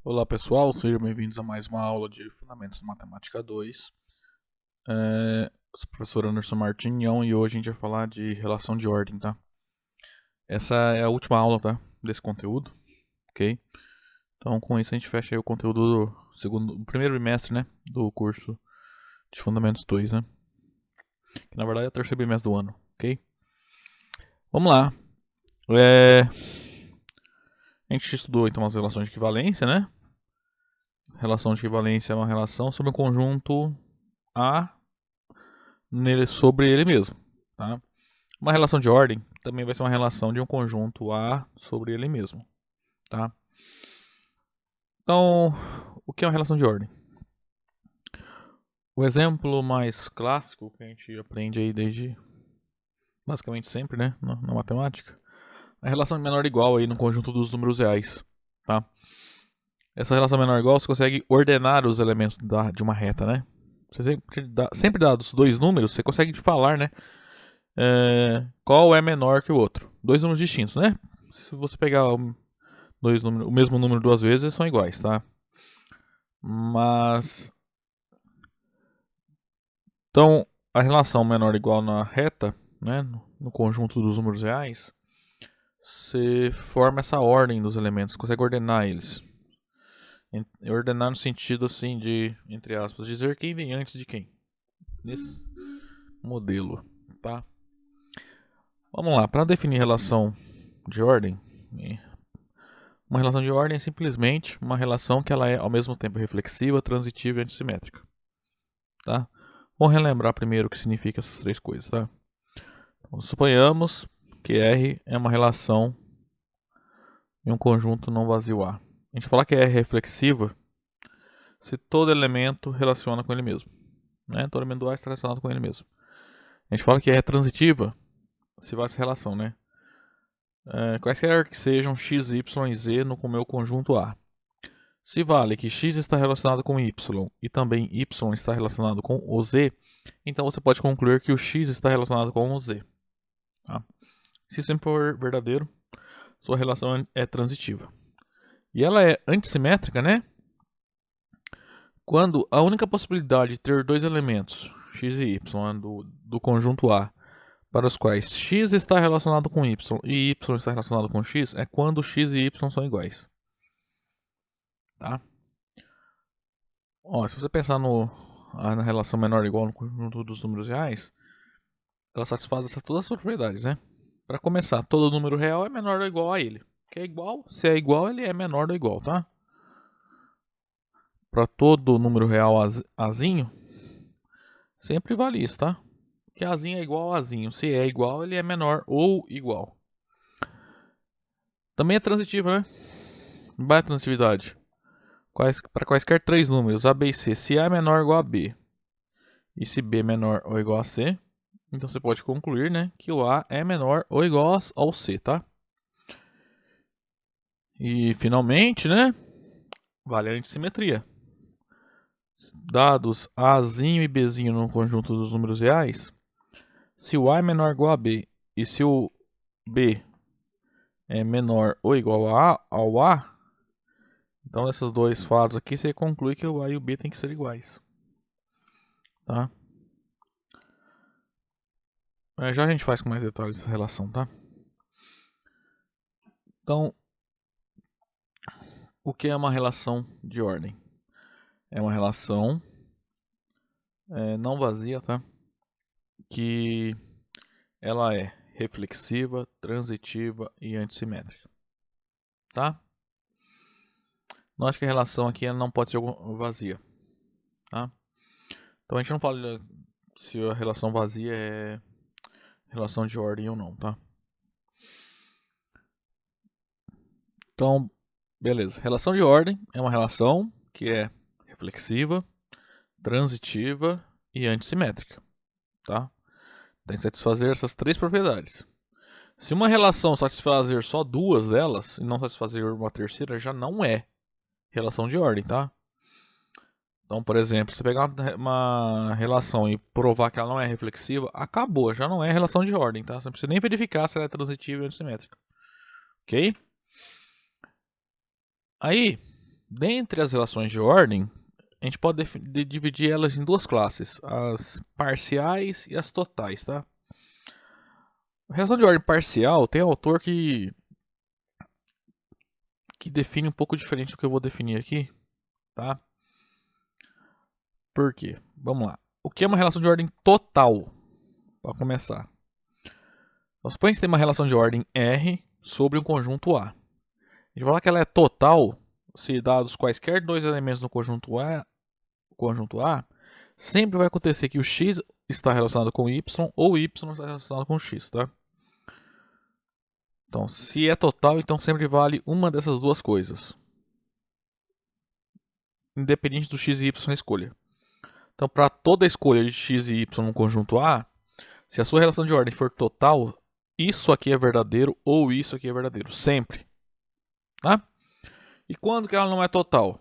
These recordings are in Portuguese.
Olá pessoal, sejam bem-vindos a mais uma aula de Fundamentos de Matemática 2. Eu sou o professor Anderson Martinhão e hoje a gente vai falar de relação de ordem, tá? Essa é a última aula, tá? Desse conteúdo, ok? Então com isso a gente fecha aí o conteúdo do primeiro bimestre, né? Do curso de Fundamentos 2, né? Que na verdade é o terceiro bimestre do ano, ok? Vamos lá. A gente estudou então as relações de equivalência, né? Relação de equivalência é uma relação sobre um conjunto A sobre ele mesmo, tá? Uma relação de ordem também vai ser uma relação de um conjunto A sobre ele mesmo, tá? Então, o que é uma relação de ordem? O exemplo mais clássico que a gente aprende aí desde basicamente sempre, né, na matemática, é a relação de menor ou igual aí no conjunto dos números reais, tá? Essa relação menor ou igual você consegue ordenar os elementos de uma reta, né? Você sempre dá os dois números, você consegue falar, né? Qual é menor que o outro? Dois números distintos, né? Se você pegar o mesmo número duas vezes, eles são iguais, tá? Mas então a relação menor ou igual na reta, né, no conjunto dos números reais, você forma essa ordem dos elementos, consegue ordenar eles. Ordenar no sentido assim de, entre aspas, dizer quem vem antes de quem. Nesse modelo, tá? Vamos lá, para definir relação de ordem, uma relação de ordem é simplesmente uma relação que ela é ao mesmo tempo reflexiva, transitiva e antissimétrica, tá? Vamos relembrar primeiro o que significa essas três coisas, tá? Então, suponhamos que R é uma relação em um conjunto não vazio A. A gente vai falar que R é reflexiva se todo elemento relaciona com ele mesmo, né? Todo elemento do A está relacionado com ele mesmo. A gente fala que R é transitiva se vai essa relação, né? Quaisquer que sejam x, y e z no meu conjunto A. Se vale que x está relacionado com y e também y está relacionado com o z, então você pode concluir que o x está relacionado com o z. Tá? Se isso for verdadeiro, sua relação é transitiva. E ela é antissimétrica, né? Quando a única possibilidade de ter dois elementos, x e y, do conjunto A, para os quais x está relacionado com y e y está relacionado com x, é quando x e y são iguais. Tá? Ó, se você pensar na relação menor ou igual no conjunto dos números reais, ela satisfaz todas as propriedades, né? Para começar, todo número real é menor ou igual a ele. Que é igual, se é igual, ele é menor ou igual, tá? Para todo número real azinho, sempre vale isso, tá? Que azinho é igual a azinho. Se é igual, ele é menor ou igual. Também é transitiva, né? Vai a transitividade. Para quaisquer três números, A, B e C. Se A é menor ou igual a B e se B é menor ou igual a C, então você pode concluir, né, que o A é menor ou igual ao C, tá? E finalmente, né, vale a antissimetria. Dados Azinho e Bzinho no conjunto dos números reais, se o A é menor ou igual a B e se o B é menor ou igual ao A, então esses dois fatos aqui você conclui que o A e o B têm que ser iguais. Tá? Já a gente faz com mais detalhes essa relação, tá? Então, o que é uma relação de ordem? É uma relação não vazia, tá? Que ela é reflexiva, transitiva e antissimétrica, tá? Nós acho que a relação aqui ela não pode ser vazia, tá? Então a gente não fala se a relação vazia é relação de ordem ou não, tá? Então, beleza. Relação de ordem é uma relação que é reflexiva, transitiva e antissimétrica, tá? Tem que satisfazer essas três propriedades. Se uma relação satisfazer só duas delas e não satisfazer uma terceira, já não é relação de ordem, tá? Então, por exemplo, se pegar uma relação e provar que ela não é reflexiva, acabou, já não é relação de ordem, tá? Você não precisa nem verificar se ela é transitiva ou antissimétrica. Ok? Aí, Dentre as relações de ordem, a gente pode dividir elas em duas classes, as parciais e as totais, tá? A relação de ordem parcial tem autor que define um pouco diferente do que eu vou definir aqui, tá? Por quê? Vamos lá. O que é uma relação de ordem total? Para começar. Então, suponha que você tem uma relação de ordem R sobre um conjunto A. A gente vai falar que ela é total se dados quaisquer dois elementos no conjunto A, sempre vai acontecer que o X está relacionado com Y ou Y está relacionado com X, tá? Então, se é total, então sempre vale uma dessas duas coisas. Independente do X e Y na escolha. Então, para toda escolha de X e Y no conjunto A, se a sua relação de ordem for total, isso aqui é verdadeiro ou isso aqui é verdadeiro. Sempre. Tá? E quando que ela não é total?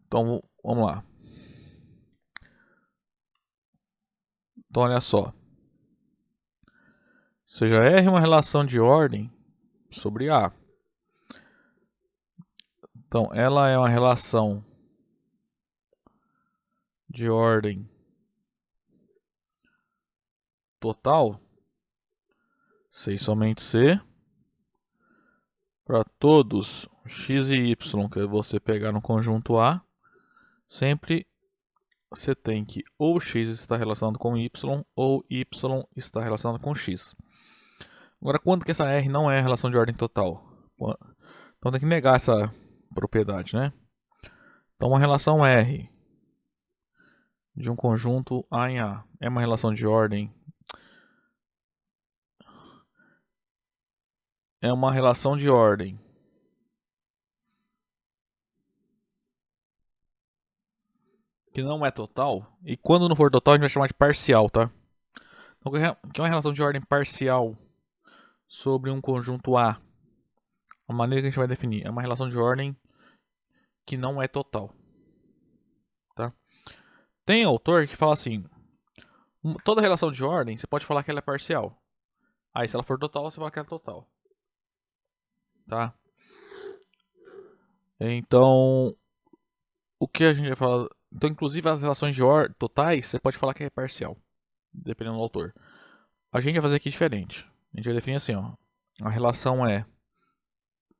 Então, vamos lá. Então, olha só. Seja R uma relação de ordem sobre A. Então, ela é uma relação de ordem total, C e somente C, para todos x e y que você pegar no conjunto A, sempre você tem que ou x está relacionado com y ou y está relacionado com x. Agora, quando que essa R não é relação de ordem total? Então tem que negar essa propriedade, né? Então uma relação R de um conjunto A em A é uma relação de ordem. É uma relação de ordem que não é total. E quando não for total, a gente vai chamar de parcial, tá? Então, o que é uma relação de ordem parcial sobre um conjunto A? A maneira que a gente vai definir é uma relação de ordem que não é total. Tá? Tem autor que fala assim: toda relação de ordem você pode falar que ela é parcial. Aí, se ela for total, você fala que ela é total. Tá? Então, o que a gente vai falar? Então, inclusive as relações de ordem totais, você pode falar que é parcial, dependendo do autor. A gente vai fazer aqui diferente. A gente vai definir assim, ó. A relação é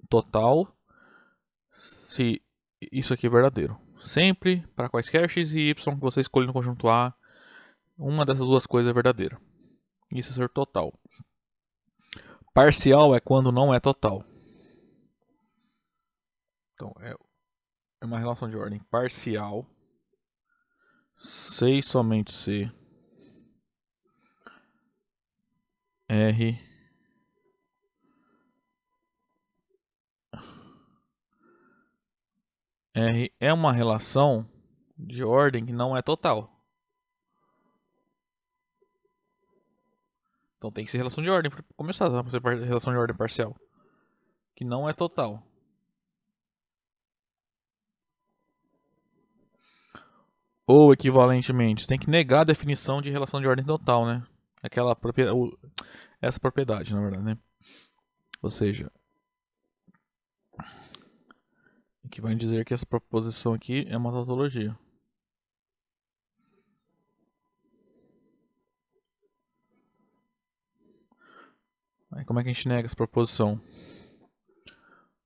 total se isso aqui é verdadeiro. Sempre, para quaisquer x e y que você escolher no conjunto A, uma dessas duas coisas é verdadeira. Isso é ser total. Parcial é quando não é total. Então, é uma relação de ordem parcial. C e somente C. R. R é uma relação de ordem que não é total. Então tem que ser relação de ordem para começar, tá? Pra ser relação de ordem parcial. Que não é total. Ou equivalentemente, você tem que negar a definição de relação de ordem total, né? Aquela propriedade, essa propriedade, na verdade, né? Ou seja, que vai dizer que essa proposição aqui é uma tautologia. Aí como é que a gente nega essa proposição?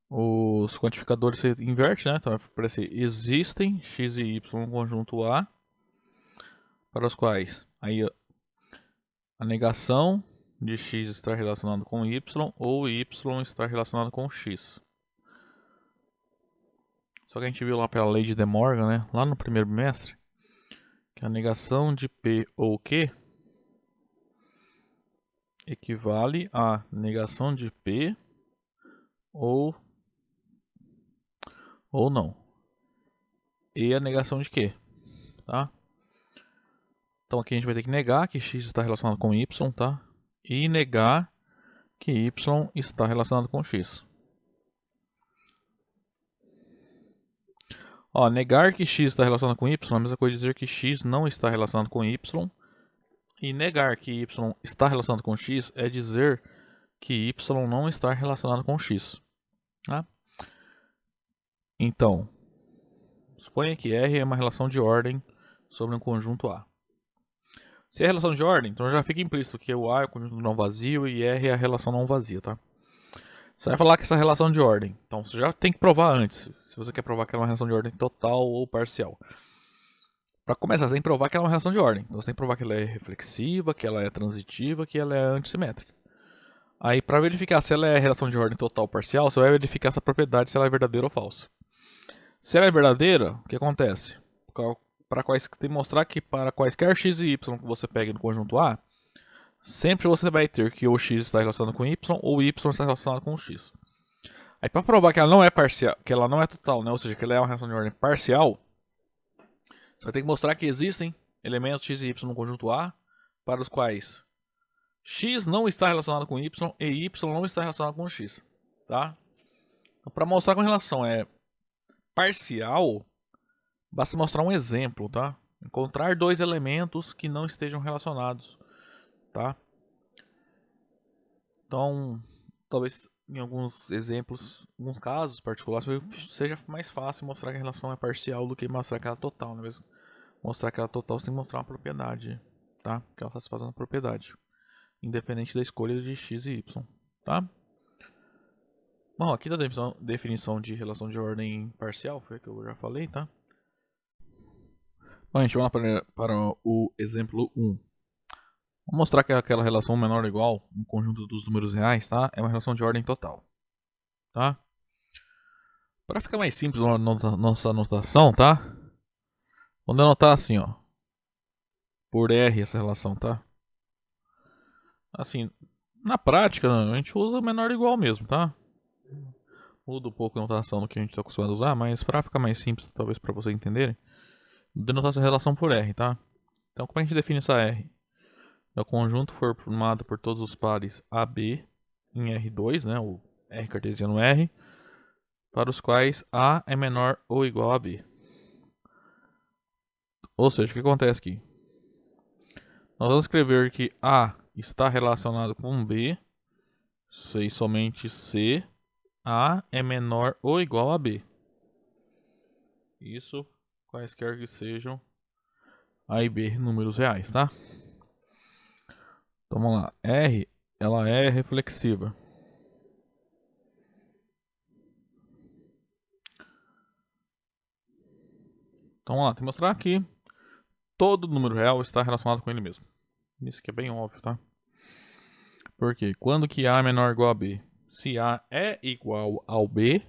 Os quantificadores você inverte, né? Então vai aparecer existem x e y no conjunto A, para os quais aí a negação de x está relacionado com y ou y está relacionado com x. Só que a gente viu lá pela lei de De Morgan, né? Lá no primeiro bimestre, que a negação de P ou Q equivale a negação de P ou não. E a negação de Q, tá? Então aqui a gente vai ter que negar que x está relacionado com y, tá? E negar que y está relacionado com x. Ó, negar que x está relacionado com y é a mesma coisa de dizer que x não está relacionado com y. E negar que y está relacionado com x é dizer que y não está relacionado com x. Tá? Então, suponha que R é uma relação de ordem sobre um conjunto A. Se é relação de ordem, então já fica implícito que o A é o conjunto não vazio e R é a relação não vazia, tá? Você vai falar que essa relação de ordem, então você já tem que provar antes, se você quer provar que ela é uma relação de ordem total ou parcial. Para começar, você tem que provar que ela é uma relação de ordem. Então você tem que provar que ela é reflexiva, que ela é transitiva, que ela é antissimétrica. Aí, para verificar se ela é relação de ordem total ou parcial, você vai verificar essa propriedade se ela é verdadeira ou falsa. Se ela é verdadeira, o que acontece? Para tem que mostrar que para quaisquer x e y que você pegue no conjunto A, sempre você vai ter que o x está relacionado com y ou o y está relacionado com o x. Aí, para provar que ela não é parcial, que ela não é total, né? Ou seja, que ela é uma relação de ordem parcial, você vai ter que mostrar que existem elementos x e y no conjunto A para os quais x não está relacionado com y e y não está relacionado com x, tá? Então, para mostrar que a relação é parcial, basta mostrar um exemplo, tá? Encontrar dois elementos que não estejam relacionados, tá? Então, talvez em alguns exemplos, em alguns casos particulares, seja mais fácil mostrar que a relação é parcial do que mostrar que ela é total, não é mesmo? Mostrar que ela é total, você tem que mostrar uma propriedade, tá? Que ela está se fazendo uma propriedade, independente da escolha de x e y, tá? Bom, aqui da definição de relação de ordem parcial, foi o que eu já falei, tá? Bom, a gente vai lá para o exemplo 1. Vou mostrar que aquela relação menor ou igual, um conjunto dos números reais, tá? É uma relação de ordem total, tá? Para ficar mais simples a nossa anotação, tá? Vamos anotar assim, ó. Por R essa relação, tá? Assim, na prática, a gente usa menor ou igual mesmo, tá? Muda um pouco a notação do que a gente está acostumado a usar, mas para ficar mais simples, talvez para vocês entenderem, denotar essa relação por R, tá? Então, como a gente define essa R? É o conjunto formado por todos os pares AB em R2, né, o R cartesiano R, para os quais A é menor ou igual a B. Ou seja, o que acontece aqui? Nós vamos escrever que A está relacionado com B, se e somente se A é menor ou igual a B. Isso, quaisquer que sejam A e B números reais, tá? Então vamos lá. R, ela é reflexiva. Então vamos lá, tem que mostrar que todo número real está relacionado com ele mesmo. Isso aqui é bem óbvio, tá? Porque quando que A é menor ou igual a B? Se A é igual ao B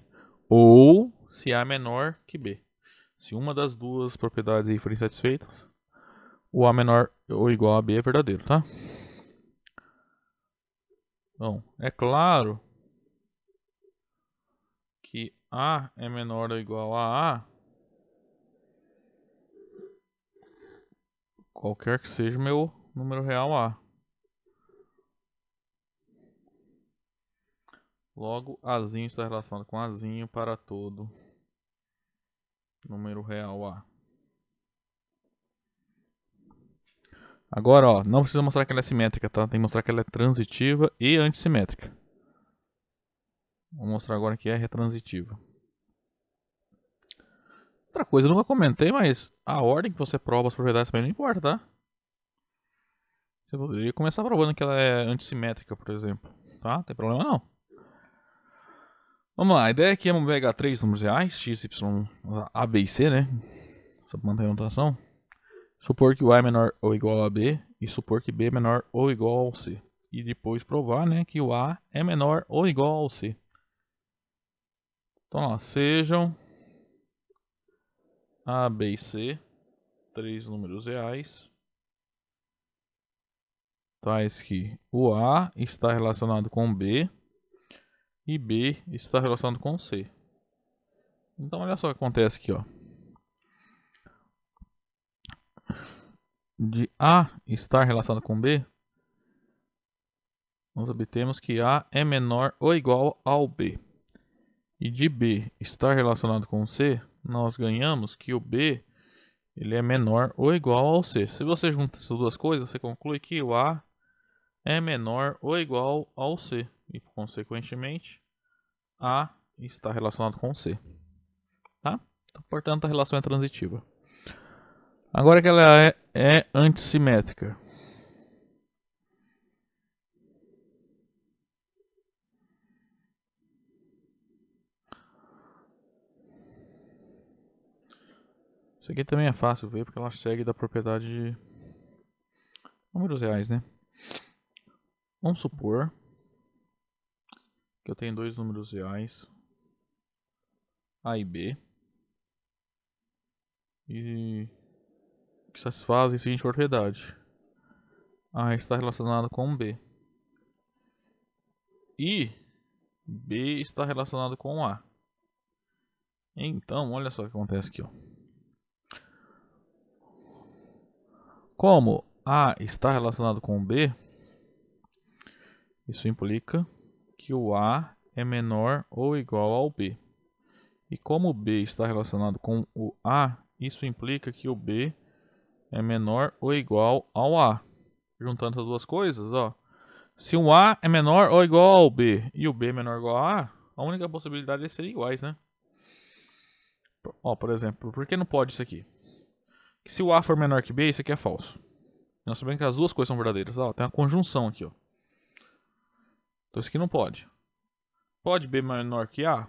ou se A é menor que B. Se uma das duas propriedades aí forem satisfeitas, o A menor ou igual a B é verdadeiro, tá? Então, é claro que A é menor ou igual a A, qualquer que seja o meu número real A. Logo, Azinho está relacionado com Azinho para todo número real A. Agora, ó, não precisa mostrar que ela é simétrica, tá? Tem que mostrar que ela é transitiva e antissimétrica. Vou mostrar agora que R é transitiva. Outra coisa, eu nunca comentei, mas a ordem que você prova as propriedades também não importa, tá? Você poderia começar provando que ela é antissimétrica, por exemplo. Tá? Não tem problema não. Vamos lá, a ideia aqui é pegar três números reais, x, y, a, b e c, né? Só para manter a notação. Supor que o a é menor ou igual a b e supor que b é menor ou igual ao c. E depois provar, né, que o a é menor ou igual ao c. Então, ó, sejam a, b e c três números reais, tais que o a está relacionado com b e b está relacionado com c. Então, olha só o que acontece aqui, ó. De A estar relacionado com B, nós obtemos que A é menor ou igual ao B. E de B estar relacionado com C, nós ganhamos que o B ele é menor ou igual ao C. Se você junta essas duas coisas, você conclui que o A é menor ou igual ao C. E, consequentemente, A está relacionado com C. Então, portanto, a relação é transitiva. Agora que ela é antissimétrica. Isso aqui também é fácil ver porque ela segue da propriedade de números reais, né? Vamos supor que eu tenho dois números reais, A e B, e que satisfazem a seguinte propriedade: A está relacionado com B e B está relacionado com A. Então, olha só o que acontece aqui, ó. Como A está relacionado com B, isso implica que o A é menor ou igual ao B. E como o B está relacionado com o A, isso implica que o B é menor ou igual ao A. Juntando as duas coisas, ó. Se o A é menor ou igual ao B e o B é menor ou igual ao A única possibilidade é serem iguais, né? Ó, por exemplo, por que não pode isso aqui? Que se o A for menor que B, isso aqui é falso. Nós sabemos que as duas coisas são verdadeiras. Ó, tem uma conjunção aqui, ó. Então isso aqui não pode. Pode B menor que A?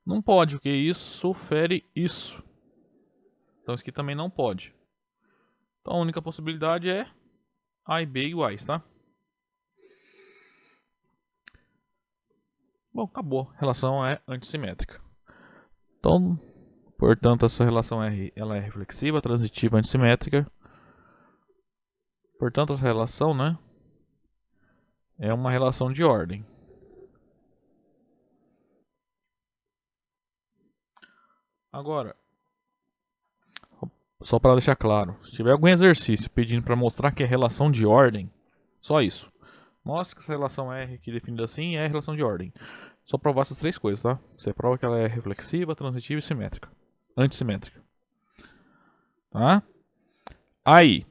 Não pode, porque isso fere isso. Então isso aqui também não pode. Então a única possibilidade é A e B iguais, tá? Bom, acabou. A relação é antissimétrica. Então, portanto, essa relação ela é reflexiva, transitiva, antissimétrica. Portanto, essa relação, né, é uma relação de ordem. Agora, só para deixar claro, se tiver algum exercício pedindo para mostrar que é relação de ordem, só isso. Mostra que essa relação R aqui definida assim é relação de ordem. Só provar essas três coisas, tá? Você prova que ela é reflexiva, transitiva e simétrica. Antissimétrica. Tá? Aí,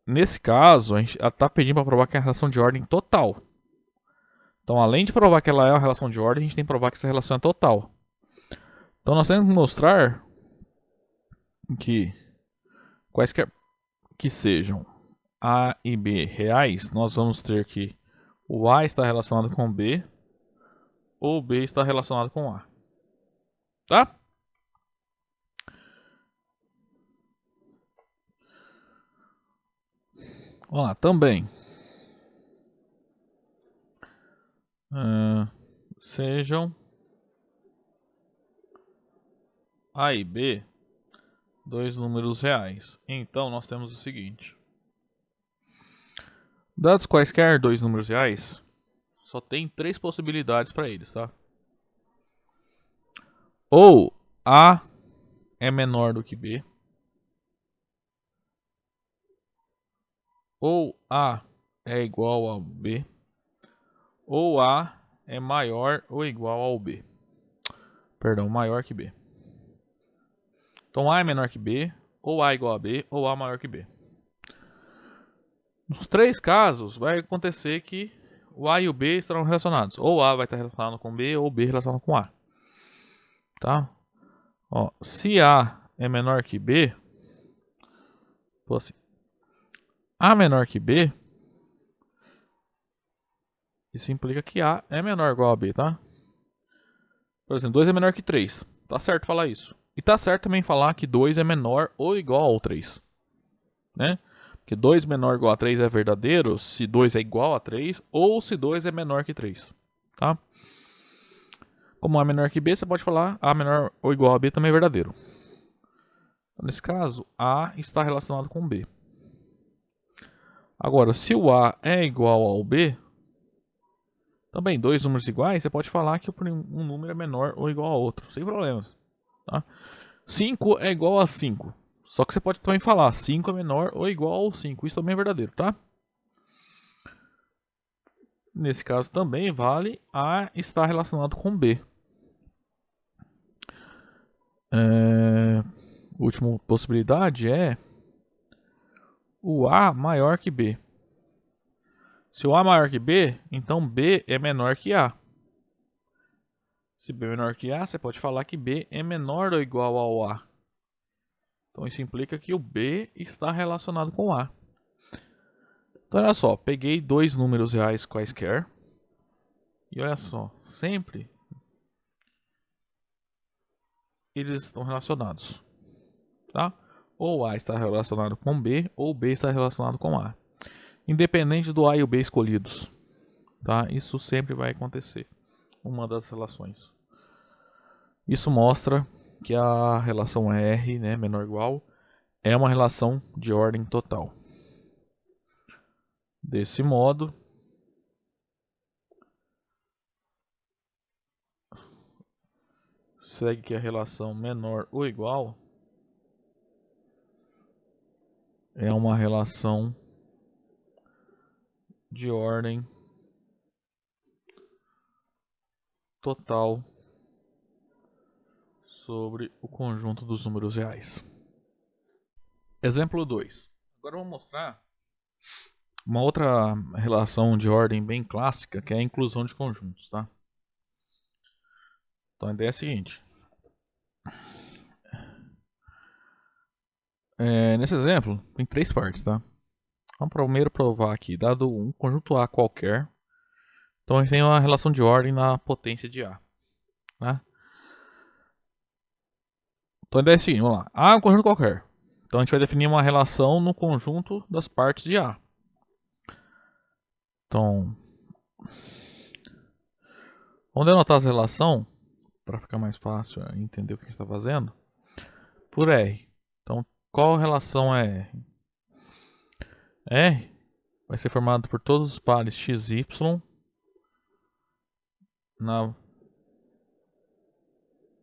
nesse caso, a gente está pedindo para provar que é a relação de ordem total. Então, além de provar que ela é uma relação de ordem, a gente tem que provar que essa relação é total. Então, nós temos que mostrar que quaisquer que sejam A e B reais, nós vamos ter que o A está relacionado com B ou B está relacionado com A. Tá? Vamos lá, também. Sejam A e B dois números reais. Então, nós temos o seguinte. Dados quaisquer dois números reais, só tem três possibilidades para eles, tá? Ou A é menor do que B, ou A é igual a B, ou A é maior ou igual ao B. Perdão, maior que B. Então A é menor que B, ou A é igual a B, ou A é maior que B. Nos três casos, vai acontecer que o A e o B estarão relacionados. Ou A vai estar relacionado com B, ou B relacionado com A. Tá? Ó, se A é menor que B, assim, A menor que B, isso implica que A é menor ou igual a B, tá? Por exemplo, 2 é menor que 3. Tá certo falar isso. E tá certo também falar que 2 é menor ou igual ao 3. Né? Porque 2 menor ou igual a 3 é verdadeiro se 2 é igual a 3 ou se 2 é menor que 3. Tá? Como A menor que B, você pode falar A menor ou igual a B também é verdadeiro. Então, nesse caso, A está relacionado com B. Agora, se o A é igual ao B, também dois números iguais, você pode falar que um número é menor ou igual ao outro, sem problemas. Tá? 5 é igual a 5. Só que você pode também falar 5 é menor ou igual ao 5. Isso também é verdadeiro, tá? Nesse caso também vale A estar relacionado com B. Última possibilidade é o A maior que B. Se o A é maior que B, então B é menor que A. Se B é menor que A, você pode falar que B é menor ou igual ao A. Então isso implica que o B está relacionado com A. Então olha só, peguei dois números reais quaisquer. E olha só, sempre eles estão relacionados. Tá? Ou A está relacionado com B, ou B está relacionado com A. Independente do A e o B escolhidos. Tá? Isso sempre vai acontecer. Uma das relações. Isso mostra que a relação R, né, menor ou igual, é uma relação de ordem total. Desse modo, segue que a relação menor ou igual é uma relação de ordem total sobre o conjunto dos números reais. Exemplo 2. Agora eu vou mostrar uma outra relação de ordem bem clássica, que é a inclusão de conjuntos, tá? Então a ideia é a seguinte. Nesse exemplo, tem três partes, tá? Vamos primeiro provar aqui, dado um conjunto A qualquer, então a gente tem uma relação de ordem na potência de A, né? Então a ideia é a seguinte, vamos lá. A é um conjunto qualquer. Então a gente vai definir uma relação no conjunto das partes de A. Então, vamos denotar essa relação, para ficar mais fácil entender o que a gente está fazendo, por R. Então, qual relação é R? R vai ser formado por todos os pares XY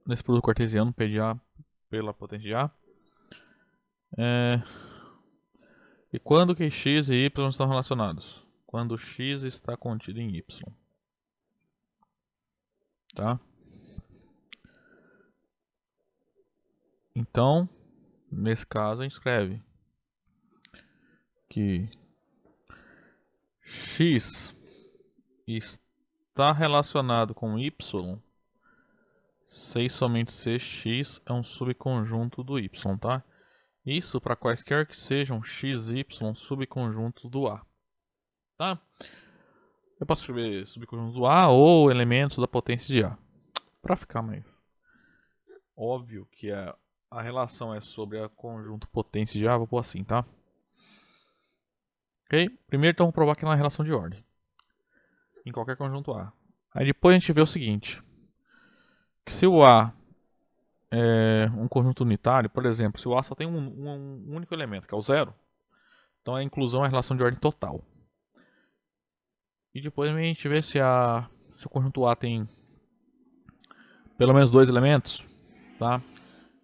nesse produto cartesiano P de A pela potência de A. E quando que x e y estão relacionados? Quando x está contido em y. Tá? Então, nesse caso, a gente escreve que x está relacionado com y se e somente se x é um subconjunto do y, tá? Isso para quaisquer que sejam x e y subconjuntos do A. Tá? Eu posso escrever subconjuntos do A ou elementos da potência de A. Para ficar mais óbvio que a relação é sobre a conjunto potência de A, vou pôr assim, tá? Ok? Primeiro então vamos provar que é uma relação de ordem. Em qualquer conjunto A. Aí depois a gente vê o seguinte. Que se o A é um conjunto unitário, por exemplo, se o A só tem um único elemento, que é o zero, então a inclusão é a relação de ordem total. E depois a gente vê se o conjunto A tem pelo menos dois elementos, tá?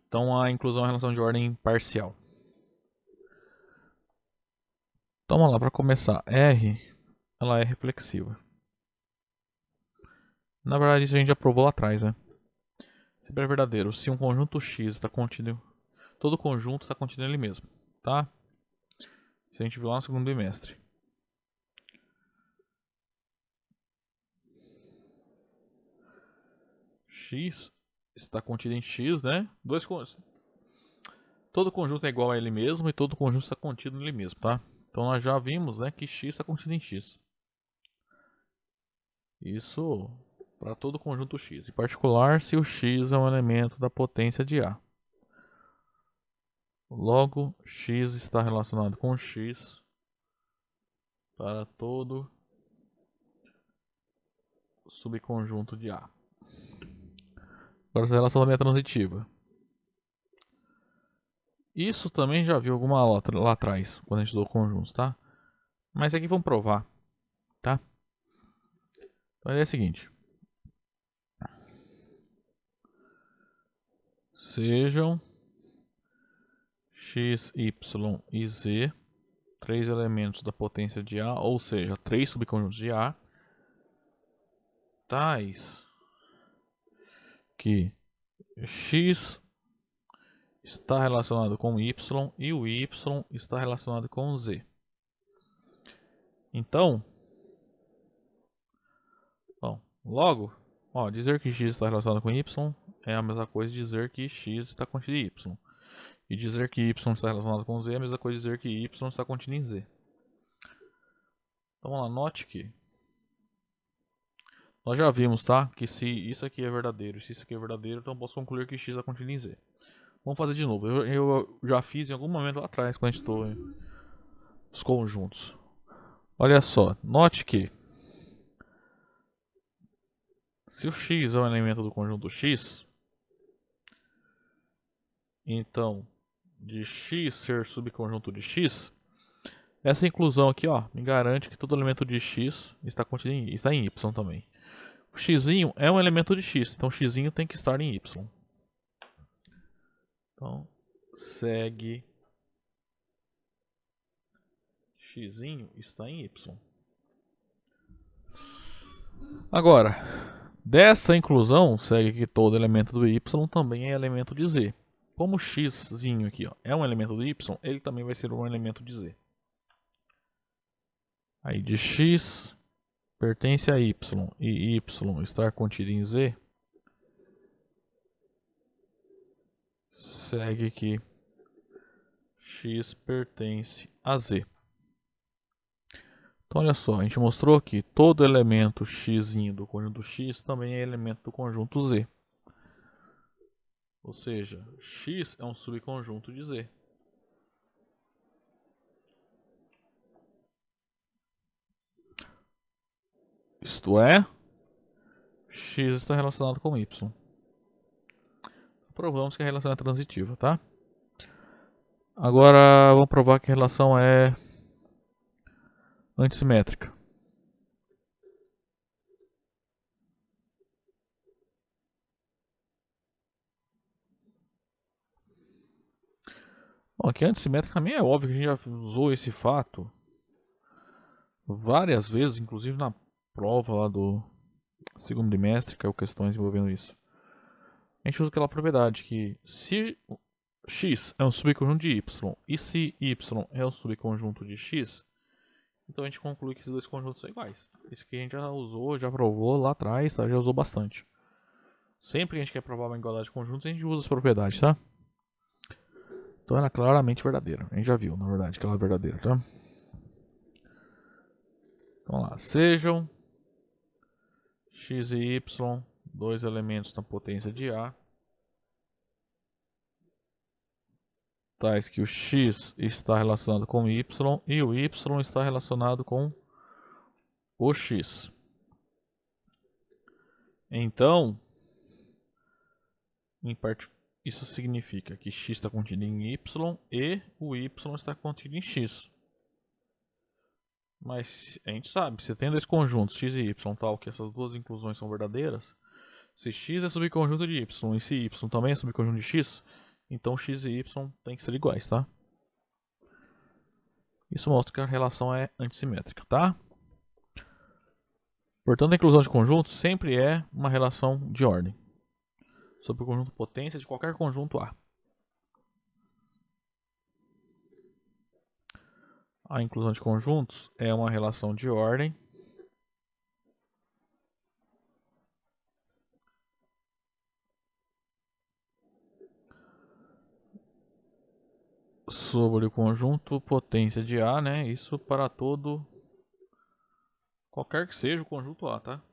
Então a inclusão é a relação de ordem parcial. Então vamos lá, para começar, R, ela é reflexiva. Na verdade isso a gente já provou lá atrás, né? Sempre é verdadeiro, se um conjunto X está contido, todo conjunto está contido nele mesmo, tá? Isso a gente viu lá no segundo bimestre. X está contido em X, né? Todo conjunto é igual a ele mesmo e todo conjunto está contido nele mesmo, tá? Então nós já vimos, né, que X está contido em X. Isso para todo conjunto X, em particular se o X é um elemento da potência de A. Logo, X está relacionado com X para todo subconjunto de A. Agora essa relação também é transitiva. Isso também já viu alguma lá atrás, quando a gente usou conjuntos, tá? Mas aqui vamos provar, tá? Então é o seguinte. Sejam x, y e z três elementos da potência de A, ou seja, três subconjuntos de A, tais que x está relacionado com y e o y está relacionado com z. Então, bom, logo Ó, dizer que x está relacionado com y é a mesma coisa de dizer que x está contido em y. E dizer que y está relacionado com z é a mesma coisa de dizer que y está contido em z. Então vamos lá, note que nós já vimos, tá? Que se isso aqui é verdadeiro, se isso aqui é verdadeiro, então eu posso concluir que x está contido em z. Vamos fazer de novo. Eu já fiz em algum momento lá atrás, quando a gente estou em os conjuntos. Olha só, note que se o x é um elemento do conjunto x, então de x ser subconjunto de x, essa inclusão aqui, ó, me garante que todo elemento de x está contido está em y também. O x é um elemento de x, então o x tem que estar em y. Então, segue x está em y. Agora, dessa inclusão, segue que todo elemento do y também é elemento de z. Como o x aqui ó, é um elemento do y, ele também vai ser um elemento de z. Aí de x pertence a y e y estar contido em z, segue que x pertence a z. Então olha só, a gente mostrou que todo elemento x do conjunto x também é elemento do conjunto z. Ou seja, x é um subconjunto de z. Isto é, x está relacionado com y. Provamos que a relação é transitiva, tá? Agora vamos provar que a relação é antissimétrica. Bom, aqui antissimétrica também é óbvio que a gente já usou esse fato várias vezes, inclusive na prova lá do segundo trimestre, que é o questões envolvendo isso. A gente usa aquela propriedade que se x é um subconjunto de y e se y é um subconjunto de x, então a gente conclui que esses dois conjuntos são iguais. Isso que a gente já usou, já provou lá atrás, tá? Já usou bastante. Sempre que a gente quer provar uma igualdade de conjuntos, a gente usa essa propriedade, tá? Então ela é claramente verdadeira. A gente já viu, na verdade, que ela é verdadeira, tá? Então lá, sejam x e y, dois elementos na potência de A, tais que o x está relacionado com o y e o y está relacionado com o x. Então, isso significa que x está contido em y e o y está contido em x. Mas a gente sabe, se tem dois conjuntos x e y, tal, que essas duas inclusões são verdadeiras, se x é subconjunto de y e se y também é subconjunto de x, então x e y tem que ser iguais, tá? Isso mostra que a relação é antissimétrica, tá? Portanto, a inclusão de conjuntos sempre é uma relação de ordem sobre o conjunto potência de qualquer conjunto A. A inclusão de conjuntos é uma relação de ordem sobre o conjunto potência de A, né? Isso para todo, qualquer que seja o conjunto A, tá?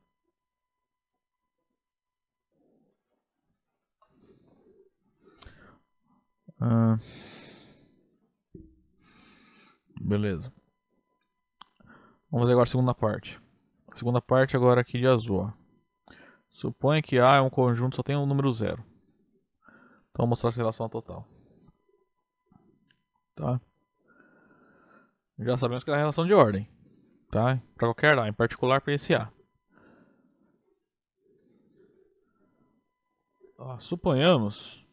Beleza. Vamos fazer agora a segunda parte. A segunda parte agora aqui de azul, ó. Suponha que A é um conjunto, só tem um número zero. Então vou mostrar essa relação total. Tá? Já sabemos que é a relação de ordem, tá? Para qualquer A, em particular para esse A. Suponhamos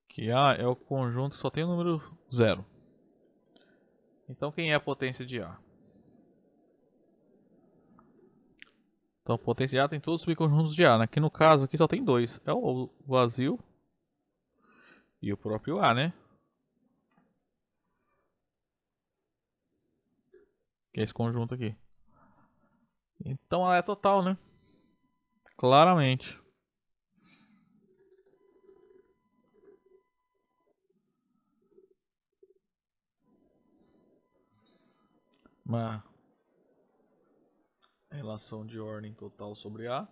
que A é o conjunto que só tem o número zero. Então quem é a potência de A? Então a potência de A tem todos os subconjuntos de A, né? Aqui no caso aqui só tem dois. É o vazio e o próprio A, né? Que é esse conjunto aqui. Então ela é total, né? claramente. Uma relação de ordem total sobre A.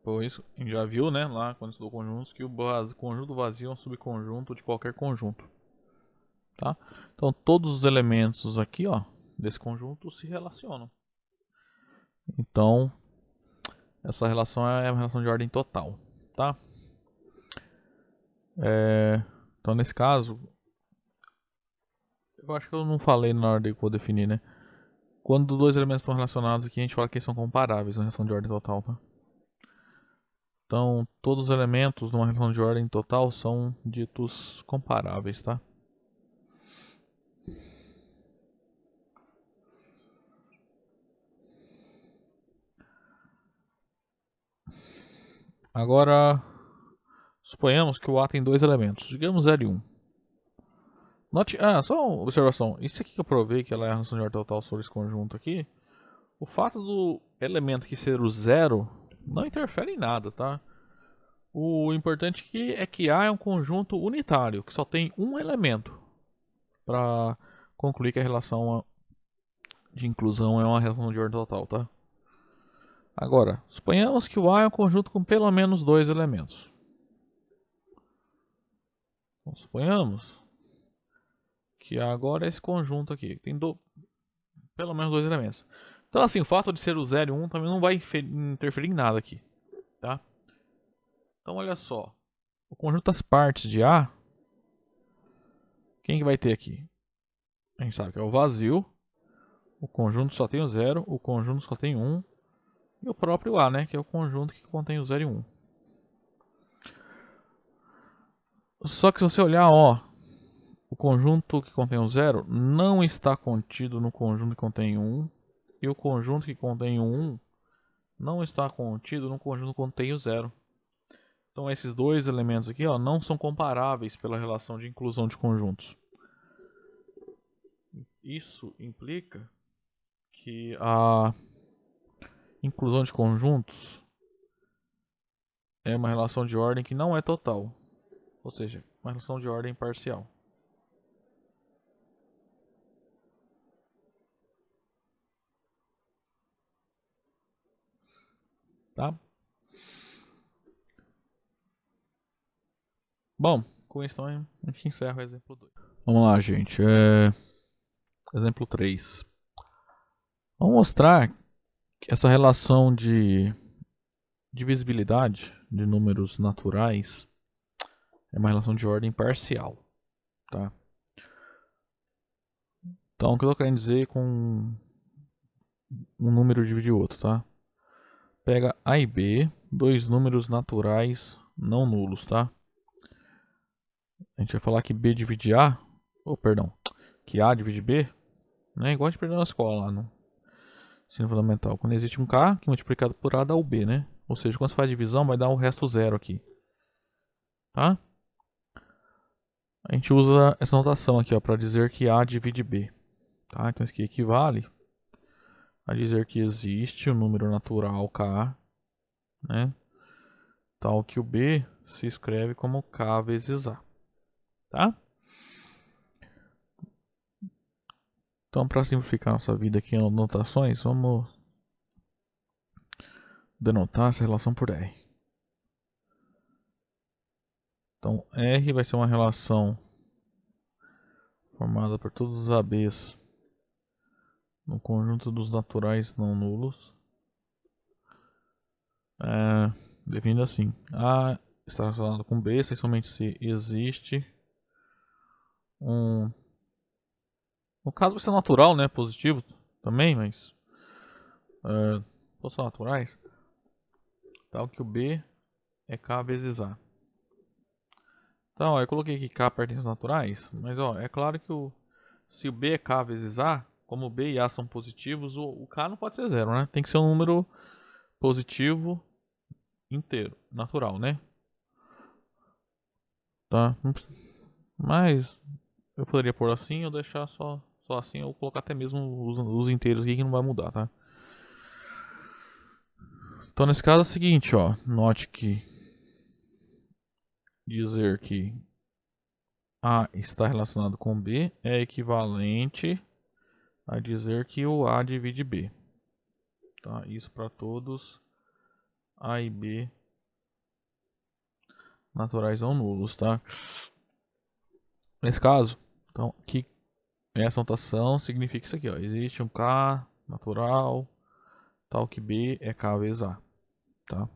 Pois, a gente já viu, né, lá quando estudou conjuntos, que o conjunto vazio é um subconjunto de qualquer conjunto. Tá? Então todos os elementos aqui, ó, desse conjunto se relacionam. Então, essa relação é uma relação de ordem total, tá? Então nesse caso, eu acho que eu não falei na ordem que eu vou definir, né? Quando dois elementos estão relacionados aqui, a gente fala que eles são comparáveis na relação de ordem total, tá? Então, todos os elementos numa relação de ordem total são ditos comparáveis, tá? Agora, suponhamos que o A tem dois elementos, digamos 0 e 1. Note, só uma observação. Isso aqui que eu provei que ela é a relação de ordem total sobre esse conjunto aqui. O fato do elemento aqui ser o 0 não interfere em nada, tá? O importante aqui é que A é um conjunto unitário, que só tem um elemento. Para concluir que a relação de inclusão é uma relação de ordem total, tá? Agora, suponhamos que o A é um conjunto com pelo menos dois elementos. Então, suponhamos que agora é esse conjunto aqui, tem pelo menos dois elementos. Então assim, o fato de ser o 0 e 1 também não vai interferir em nada aqui, tá? Então olha só, o conjunto das partes de A, quem que vai ter aqui? A gente sabe que é o vazio, o conjunto só tem o 0, o conjunto só tem 1, e o próprio A, né, que é o conjunto que contém o 0 e 1. Só que se você olhar, ó, o conjunto que contém o 0 não está contido no conjunto que contém o 1, e o conjunto que contém o 1 não está contido no conjunto que contém o 0. Então esses dois elementos aqui, ó, não são comparáveis pela relação de inclusão de conjuntos. Isso implica que a inclusão de conjuntos é uma relação de ordem que não é total, ou seja, uma relação de ordem parcial. Tá? Bom, com isso então, a gente encerra o exemplo 2. Vamos lá, gente. Exemplo 3. Vamos mostrar que essa relação de divisibilidade de números naturais é uma relação de ordem parcial. Tá? Então, o que eu estou querendo dizer com um número dividir outro, tá? Pega A e B, dois números naturais não nulos, tá? A gente vai falar que B divide A, que A divide B, né? Igual a gente aprendeu na escola lá no ensino fundamental. Quando existe um K, que multiplicado por A dá o B, né? Ou seja, quando você faz divisão, vai dar o resto zero aqui, tá? A gente usa essa notação aqui, ó, para dizer que A divide B, tá? Então isso aqui equivale a dizer que existe o número natural K, né? Tal que o B se escreve como K vezes A, tá? Então, para simplificar nossa vida aqui em notações, vamos denotar essa relação por R. Então, R vai ser uma relação formada por todos os ABs no conjunto dos naturais não nulos. Definido assim: A está relacionado com B, essencialmente se existe um... No caso vai ser natural, né? Positivo também, mas... são naturais. Tal que o B é K vezes A. Então, ó, eu coloquei aqui K pertence aos naturais, mas ó, é claro que se o B é K vezes A, como B e A são positivos, o K não pode ser zero, né? Tem que ser um número positivo inteiro, natural, né? Tá? Mas eu poderia pôr assim ou deixar só assim, ou colocar até mesmo os inteiros aqui que não vai mudar, tá? Então nesse caso é o seguinte, ó, note que dizer que A está relacionado com B é equivalente a dizer que o A divide B, tá? Isso para todos A e B naturais ou nulos, tá? Nesse caso, então, que essa notação significa isso aqui, ó. Existe um K natural, tal que B é K vezes A, tá?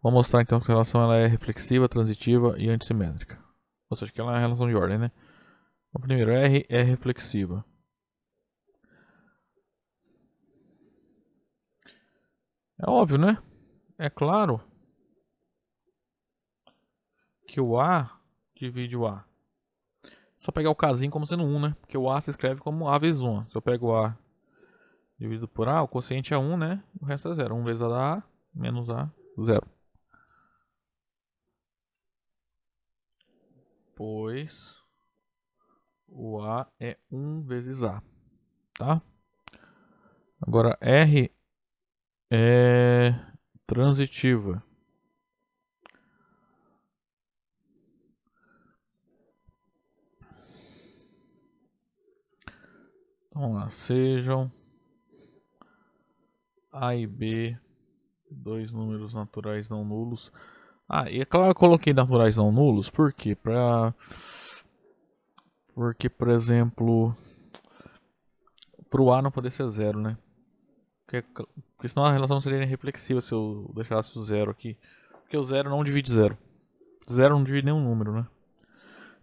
Vou mostrar então que essa relação ela é reflexiva, transitiva e antissimétrica. Ou seja, que ela é uma relação de ordem, né? Então, primeiro, R é reflexiva. É óbvio, né? É claro que o A divide o A. Só pegar o Kzinho como sendo 1, né? Porque o A se escreve como A vezes 1. Se eu pego o A dividido por A, o quociente é 1, né? O resto é 0. 1 vezes A menos A, 0. Pois o A é 1 vezes A, tá? Agora R é transitiva. Então, vamos lá. Sejam A e B dois números naturais não nulos. Ah, e é claro que eu coloquei naturais não nulos, por quê? Porque, por exemplo, pro A não poder ser 0, né? Porque senão a relação não seria reflexiva se eu deixasse o 0 aqui. Porque o 0 não divide 0. 0 não divide nenhum número, né?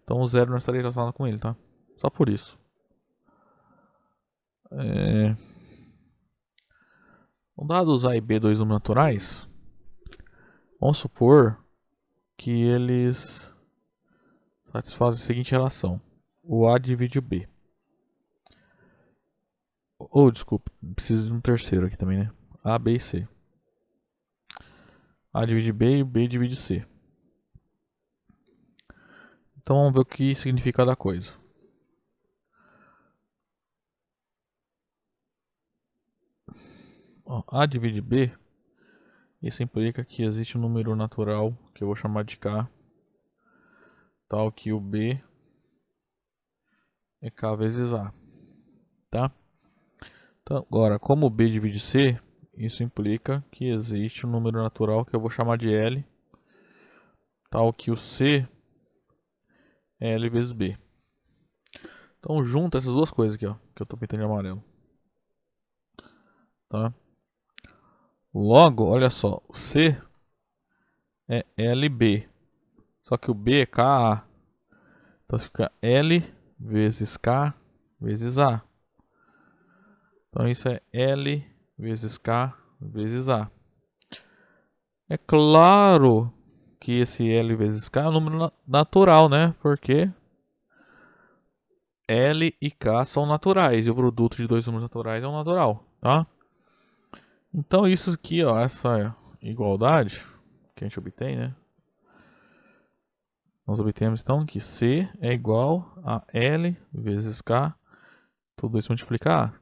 Então o 0 não estaria relacionado com ele, tá? Só por isso. Dados A e B dois números naturais, vamos supor que eles satisfazem a seguinte relação. O A divide o B. Ou, desculpa, preciso de um terceiro aqui também, né? A, B e C. A divide B e B divide C. Então vamos ver o que significa cada coisa. Ó, A divide B, isso implica que existe um número natural, que eu vou chamar de K, tal que o B é K vezes A, tá? Então, agora, como B divide C, isso implica que existe um número natural que eu vou chamar de L, tal que o C é L vezes B. Então junta essas duas coisas aqui, ó, que eu tô pintando de amarelo. Tá? Logo, olha só, o C é LB, só que o B é KA. Então fica L vezes K vezes A. Então isso é L vezes K vezes A. É claro que esse L vezes K é um número natural, né? Porque L e K são naturais e o produto de dois números naturais é um natural, tá? Então isso aqui, ó, essa igualdade que a gente obtém, né? Nós obtemos então que C é igual a L vezes K, tudo isso multiplicar A.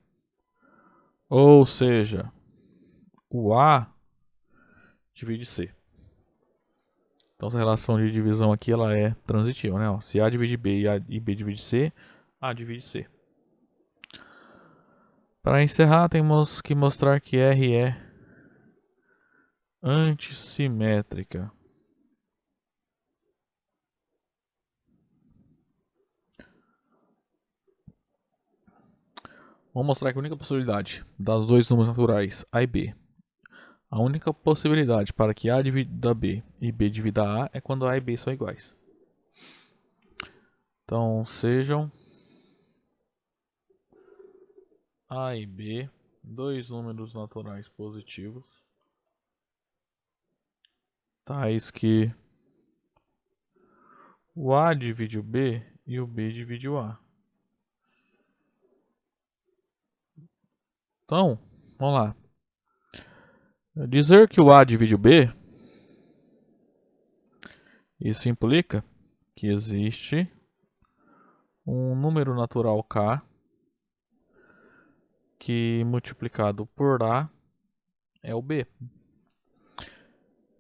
Ou seja, o A divide C. Então essa relação de divisão aqui ela é transitiva, né? Ó, se A divide B e B divide C, A divide C. Para encerrar, temos que mostrar que R é antissimétrica. Vamos mostrar que a única possibilidade das dois números naturais A e B, a única possibilidade para que A divida B e B divida A é quando A e B são iguais. Então sejam A e B dois números naturais positivos, tais que o A divide o B e o B divide o A. Então, vamos lá. Dizer que o A divide o B, isso implica que existe um número natural k que multiplicado por a é o b.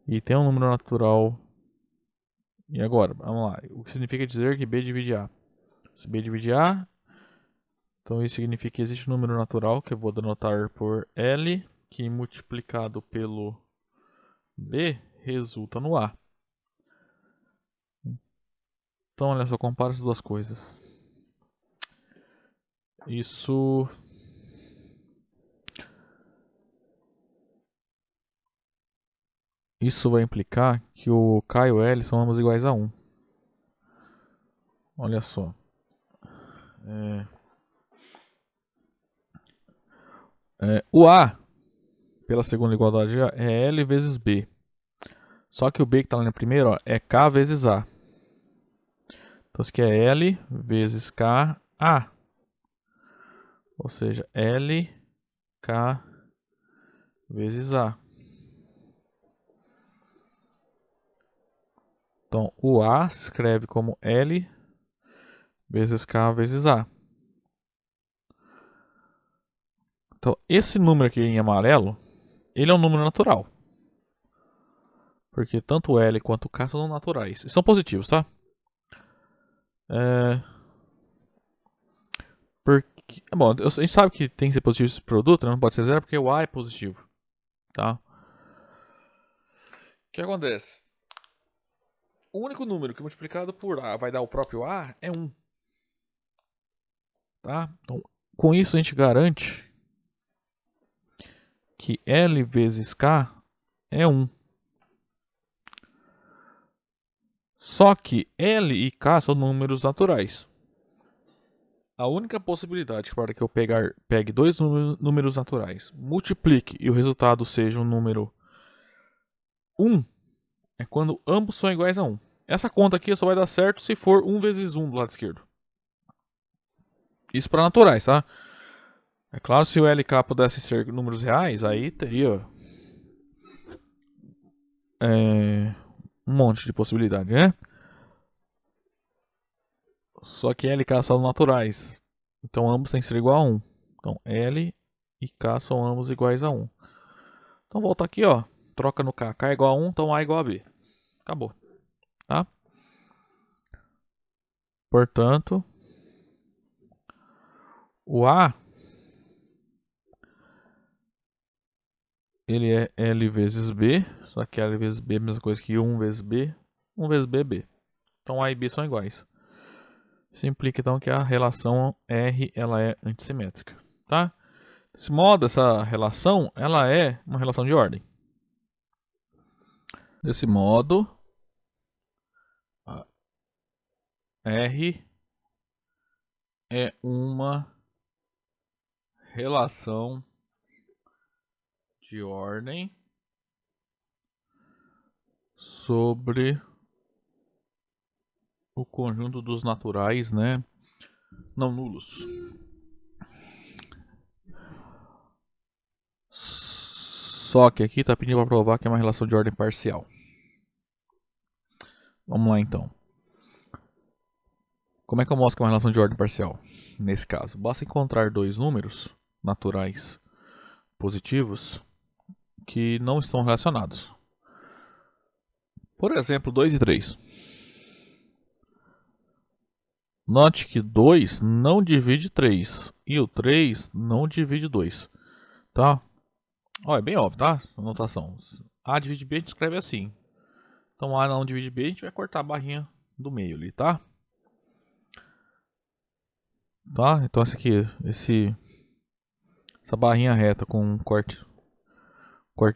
E tem um número natural. E agora? Vamos lá. O que significa dizer que b divide a? Se b divide a, então isso significa que existe um número natural que eu vou denotar por L, que multiplicado pelo b resulta no a. Então, olha só, compara essas duas coisas. Isso vai implicar que o K e o L são ambos iguais a 1. Olha só. O A, pela segunda igualdade, é L vezes B. Só que o B que está lá na primeira, ó, é K vezes A. Então isso aqui é L vezes K, A. Ou seja, L, K vezes A. Então o A se escreve como L vezes K vezes A. Então esse número aqui em amarelo, ele é um número natural. Porque tanto o L quanto o K são naturais. E são positivos, tá? Porque, bom, a gente sabe que tem que ser positivo esse produto, né? Não pode ser zero porque o A é positivo. Tá? O que acontece? O único número que multiplicado por A vai dar o próprio A é 1. Tá? Então, com isso a gente garante que L vezes K é 1. Só que L e K são números naturais. A única possibilidade para que eu pegue dois números naturais, multiplique e o resultado seja um número 1 é quando ambos são iguais a 1. Essa conta aqui só vai dar certo se for 1 vezes 1 do lado esquerdo. Isso para naturais, tá? É claro, se o LK pudesse ser números reais, aí teria um monte de possibilidade, né? Só que LK são naturais. Então ambos têm que ser igual a 1. Então L e K são ambos iguais a 1. Então volta aqui, ó. Troca no K. K é igual a 1, então A é igual a B. Acabou. Tá? Portanto, o A ele é L vezes B. Só que L vezes B é a mesma coisa que 1 vezes B. 1 vezes B é B. Então A e B são iguais. Isso implica então que a relação R ela é antissimétrica, tá? Desse modo, essa relação ela é uma relação de ordem. Desse modo, R é uma relação de ordem sobre o conjunto dos naturais, né, não nulos. Só que aqui está pedindo para provar que é uma relação de ordem parcial. Vamos lá então. Como é que eu mostro que é uma relação de ordem parcial? Nesse caso, basta encontrar dois números naturais positivos que não estão relacionados. Por exemplo, 2 e 3. Note que 2 não divide 3 e o 3 não divide 2. Tá? Ó, é bem óbvio, tá? A notação. A divide B a gente escreve assim. Então A não divide B, a gente vai cortar a barrinha do meio ali, tá? Tá? Então essa barrinha reta com um corte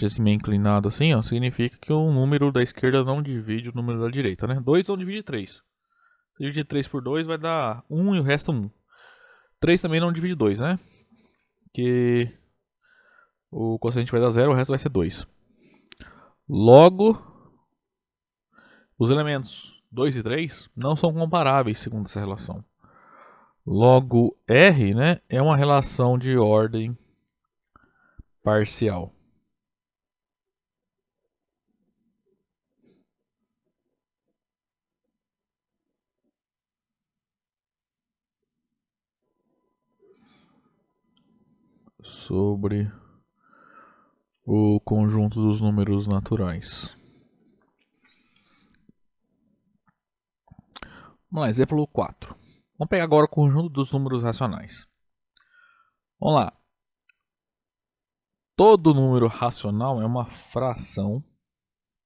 assim meio inclinado assim, ó, significa que o número da esquerda não divide o número da direita, né? 2 não divide 3. Se dividir 3 por 2 vai dar 1 e o resto 1. 3 também não divide 2, né? Que o quociente vai dar 0, o resto vai ser 2. Logo, os elementos 2 e 3 não são comparáveis segundo essa relação. Logo, R, né, é uma relação de ordem parcial. sobre o conjunto dos números naturais. Vamos lá, exemplo 4. Vamos pegar agora o conjunto dos números racionais. Vamos lá. Todo número racional é uma fração,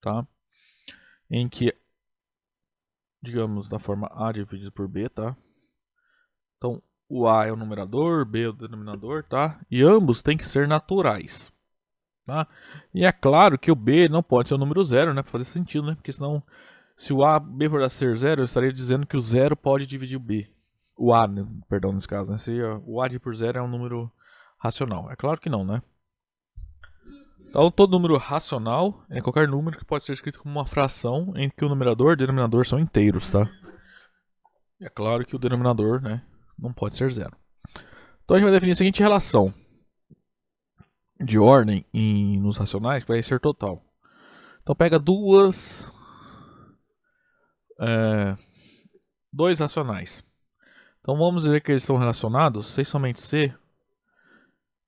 tá? Em que, digamos, da forma A dividido por B, tá? Então, o A é o numerador, B é o denominador, tá? E ambos têm que ser naturais, tá? E é claro que o B não pode ser o número zero, né? Para fazer sentido, né? Porque senão, se o A, B for ser zero, eu estaria dizendo que o zero pode dividir o B. O A, né? Perdão, nesse caso, né? Seria, o A dividido por zero é um número racional. É claro que não, né? Então, todo número racional é qualquer número que pode ser escrito como uma fração em que o numerador e o denominador são inteiros, tá? E é claro que o denominador, né, não pode ser zero. Então, a gente vai definir a seguinte relação de ordem nos racionais, que vai ser total. Então, pega dois racionais. Então, vamos dizer que eles estão relacionados se somente C,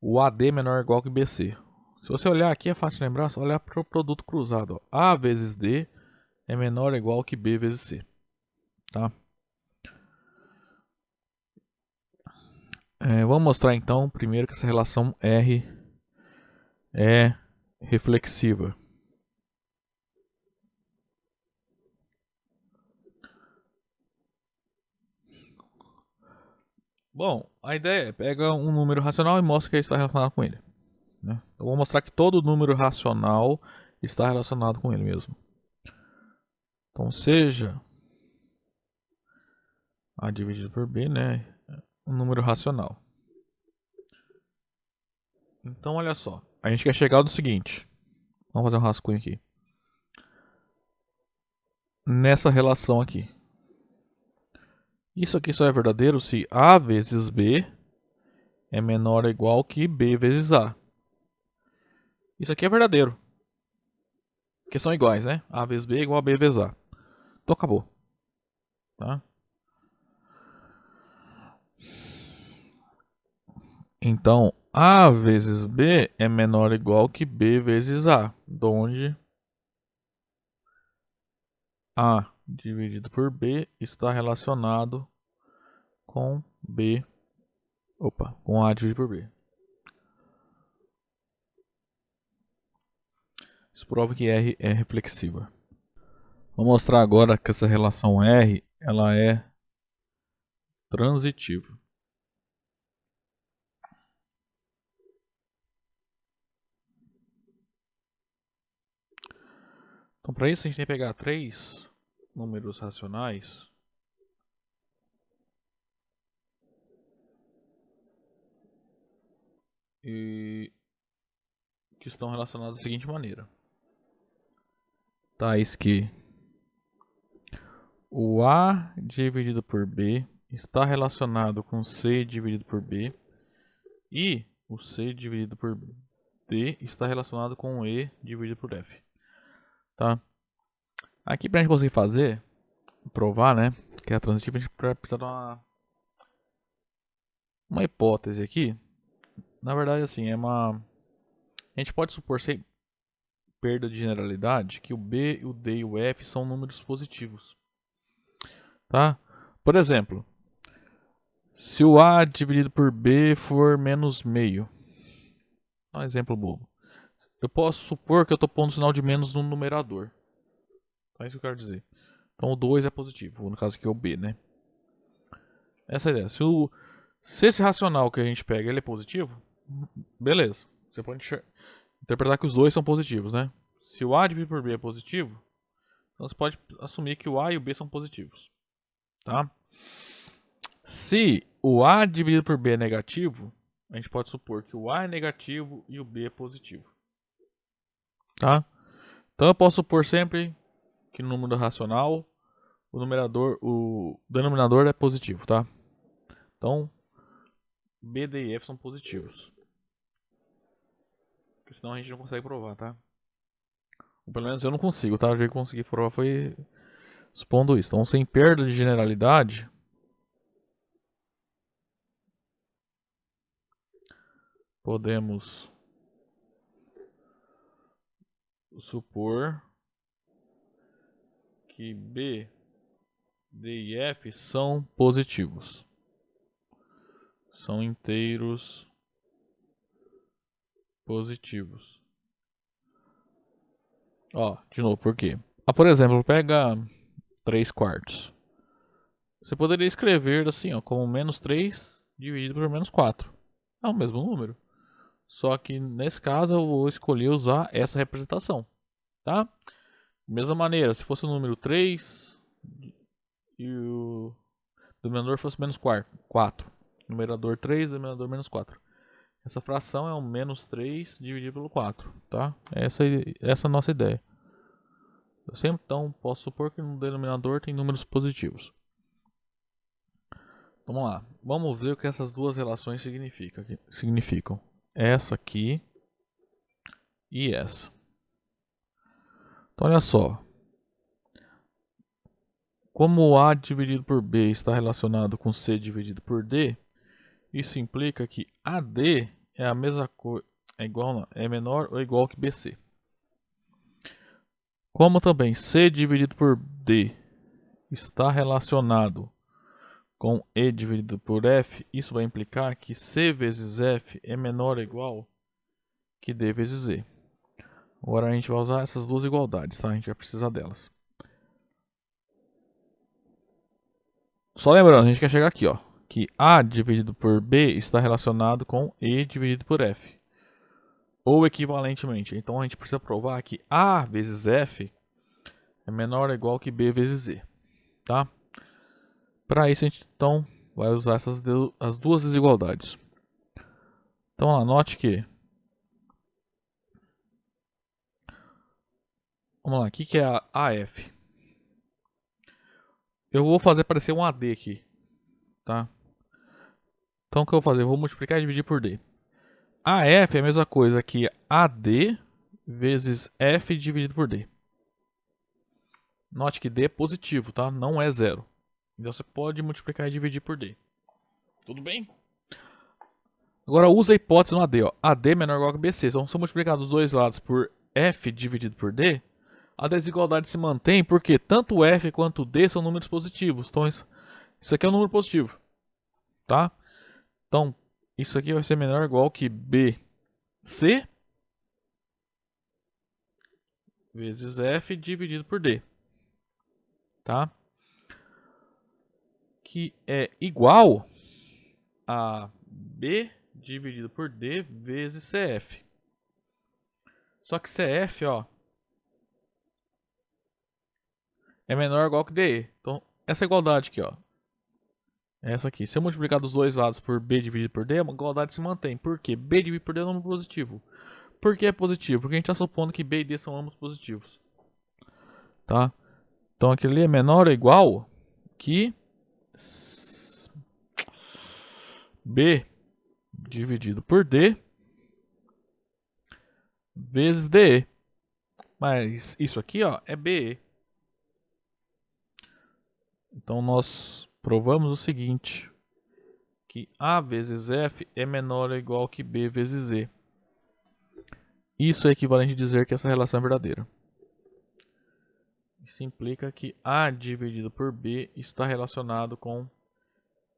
o AD menor ou igual que BC. Se você olhar aqui, é fácil de lembrar, só olhar para o produto cruzado. Ó. A vezes D é menor ou igual que B vezes C. Tá? Vamos mostrar então primeiro que essa relação R é reflexiva. Bom, a ideia é pega um número racional e mostra que ele está relacionado com ele. Né? Eu vou mostrar que todo número racional está relacionado com ele mesmo. Então, seja A dividido por B, né, um número racional. Então, olha só. A gente quer chegar no seguinte. Vamos fazer um rascunho aqui. Nessa relação aqui. Isso aqui só é verdadeiro se A vezes B é menor ou igual que B vezes A. Isso aqui é verdadeiro. Porque são iguais, né? A vezes B é igual a B vezes A. Então acabou. Tá? Então, A vezes B é menor ou igual que B vezes A. Onde A dividido por B está relacionado com B. Com A dividido por B. Isso prova que R é reflexiva. Vou mostrar agora que essa relação R ela é transitiva. Então, para isso, a gente tem que pegar três números racionais e que estão relacionados da seguinte maneira. Tais que o A dividido por B está relacionado com C dividido por B e o C dividido por D está relacionado com o E dividido por F. Tá? Aqui para a gente conseguir fazer, provar, né, que é a transitiva, a gente precisa dar uma hipótese aqui. Na verdade, assim, a gente pode supor, sem perda de generalidade, que o B, o D e o F são números positivos. Tá? Por exemplo, se o A dividido por B for menos meio. Um exemplo bobo. Eu posso supor que eu estou pondo sinal de menos no numerador. É isso que eu quero dizer. Então o 2 é positivo, no caso aqui é o B, né? Essa é a ideia. Se esse racional que a gente pega ele é positivo, beleza. Você pode interpretar que os dois são positivos, né? Se o A dividido por B é positivo, então você pode assumir que o A e o B são positivos. Tá? Se o A dividido por B é negativo, a gente pode supor que o A é negativo e o B é positivo. Tá? Então eu posso supor sempre que no número racional o denominador é positivo, tá? Então B, D e F são positivos. Porque senão a gente não consegue provar, tá? Ou pelo menos eu não consigo, tá? O jeito que eu consegui provar foi supondo isso. Então sem perda de generalidade, podemos supor que B, D e F são positivos. São inteiros positivos. Ó, de novo, por quê? Por exemplo, pega 3/4. Você poderia escrever assim, ó, como menos 3 dividido por menos 4. É o mesmo número. Só que nesse caso eu vou escolher usar essa representação, tá? Mesma maneira, se fosse o número 3 e o denominador fosse menos 4. Numerador 3, denominador menos 4. Essa fração é o menos 3 dividido pelo 4, tá? Essa é a nossa ideia. Eu sempre, então, posso supor que no denominador tem números positivos. Vamos lá. Vamos ver o que essas duas relações significam. Essa aqui e essa. Então, olha só. Como A dividido por B está relacionado com C dividido por D, isso implica que AD é a mesma coisa, é menor ou igual que BC. Como também C dividido por D está relacionado com E dividido por F, isso vai implicar que C vezes F é menor ou igual que D vezes E. Agora a gente vai usar essas duas igualdades, tá? A gente vai precisar delas. Só lembrando, a gente quer chegar aqui, ó, que A dividido por B está relacionado com E dividido por F. Ou equivalentemente. Então a gente precisa provar que A vezes F é menor ou igual que B vezes E, tá? Para isso a gente então vai usar as duas desigualdades. Então anote que, vamos lá, o que é a AF? Eu vou fazer parecer um AD aqui, tá? Então o que eu vou fazer? Eu vou multiplicar e dividir por D. AF é a mesma coisa que AD vezes F dividido por D. Note que D é positivo, tá? Não é zero. Então você pode multiplicar e dividir por D. Tudo bem? Agora usa a hipótese no AD, ó. AD é menor ou igual que BC. Então se eu multiplicar dos dois lados por F dividido por D, a desigualdade se mantém porque tanto F quanto D são números positivos. Então isso aqui é um número positivo, tá? Então isso aqui vai ser menor ou igual que BC vezes F dividido por D, tá? Que é igual a B dividido por D vezes CF. Só que CF, ó, é menor ou igual que DE. Então, essa igualdade aqui, ó, essa aqui. Se eu multiplicar dos dois lados por B dividido por D, a igualdade se mantém. Por quê? B dividido por D é um número positivo. Por que é positivo? Porque a gente está supondo que B e D são ambos positivos, tá? Então, aquele ali é menor ou igual que B dividido por D vezes DE. Mas isso aqui, ó, é BE. Então nós provamos o seguinte, que A vezes F é menor ou igual que B vezes E. Isso é equivalente a dizer que essa relação é verdadeira. Isso implica que A dividido por B está relacionado com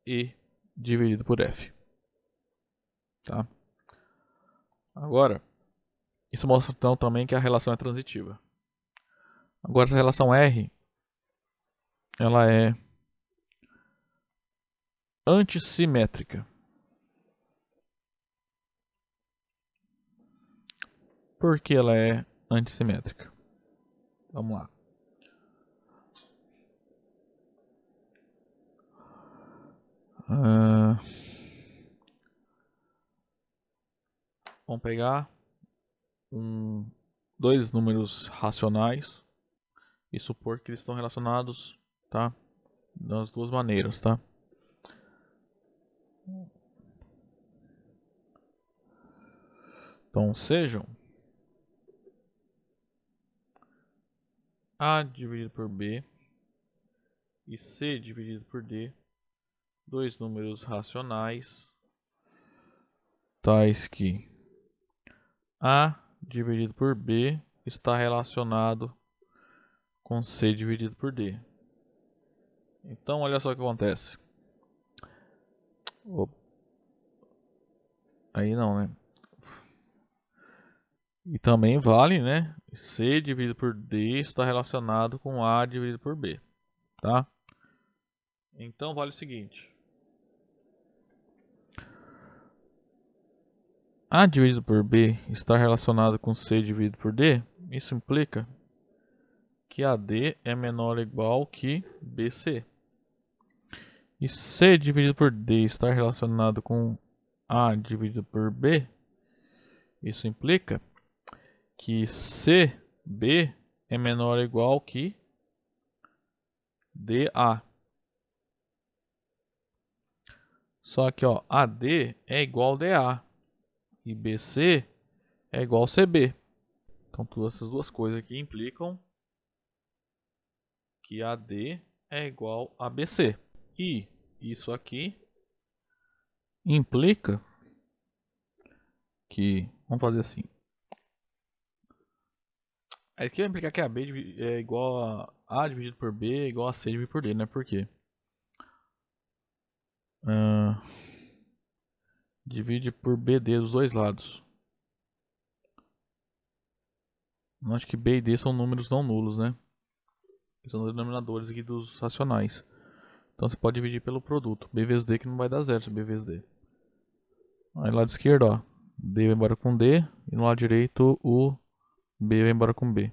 E dividido por F. Tá? Agora, isso mostra então também que a relação é transitiva. Agora essa relação R, ela é antissimétrica. Por que ela é antissimétrica? Vamos lá. Vamos pegar dois números racionais e supor que eles estão relacionados, tá? Das duas maneiras, tá? Então sejam A dividido por B e C dividido por D, dois números racionais tais que A dividido por B está relacionado com C dividido por D. Então, olha só o que acontece. Aí não, né? E também vale, né? C dividido por D está relacionado com A dividido por B, tá? Então vale o seguinte. A dividido por B está relacionado com C dividido por D. Isso implica que AD é menor ou igual que BC. E C dividido por D está relacionado com A dividido por B. Isso implica que CB é menor ou igual que DA. Só que ó, AD é igual a DA e BC é igual a CB. Então todas essas duas coisas aqui implicam que AD é igual a BC. E isso aqui implica que, vamos fazer assim. Aqui vai implicar que AB é igual a dividido por B é igual a C dividido por D, né? Por quê? Divide por BD dos dois lados. Eu acho que B e D são números não nulos, né? São denominadores aqui dos racionais. Então você pode dividir pelo produto. B vezes D que não vai dar zero se B vezes D. Aí lado esquerdo, ó. D vai embora com D. E no lado direito o B vai embora com B.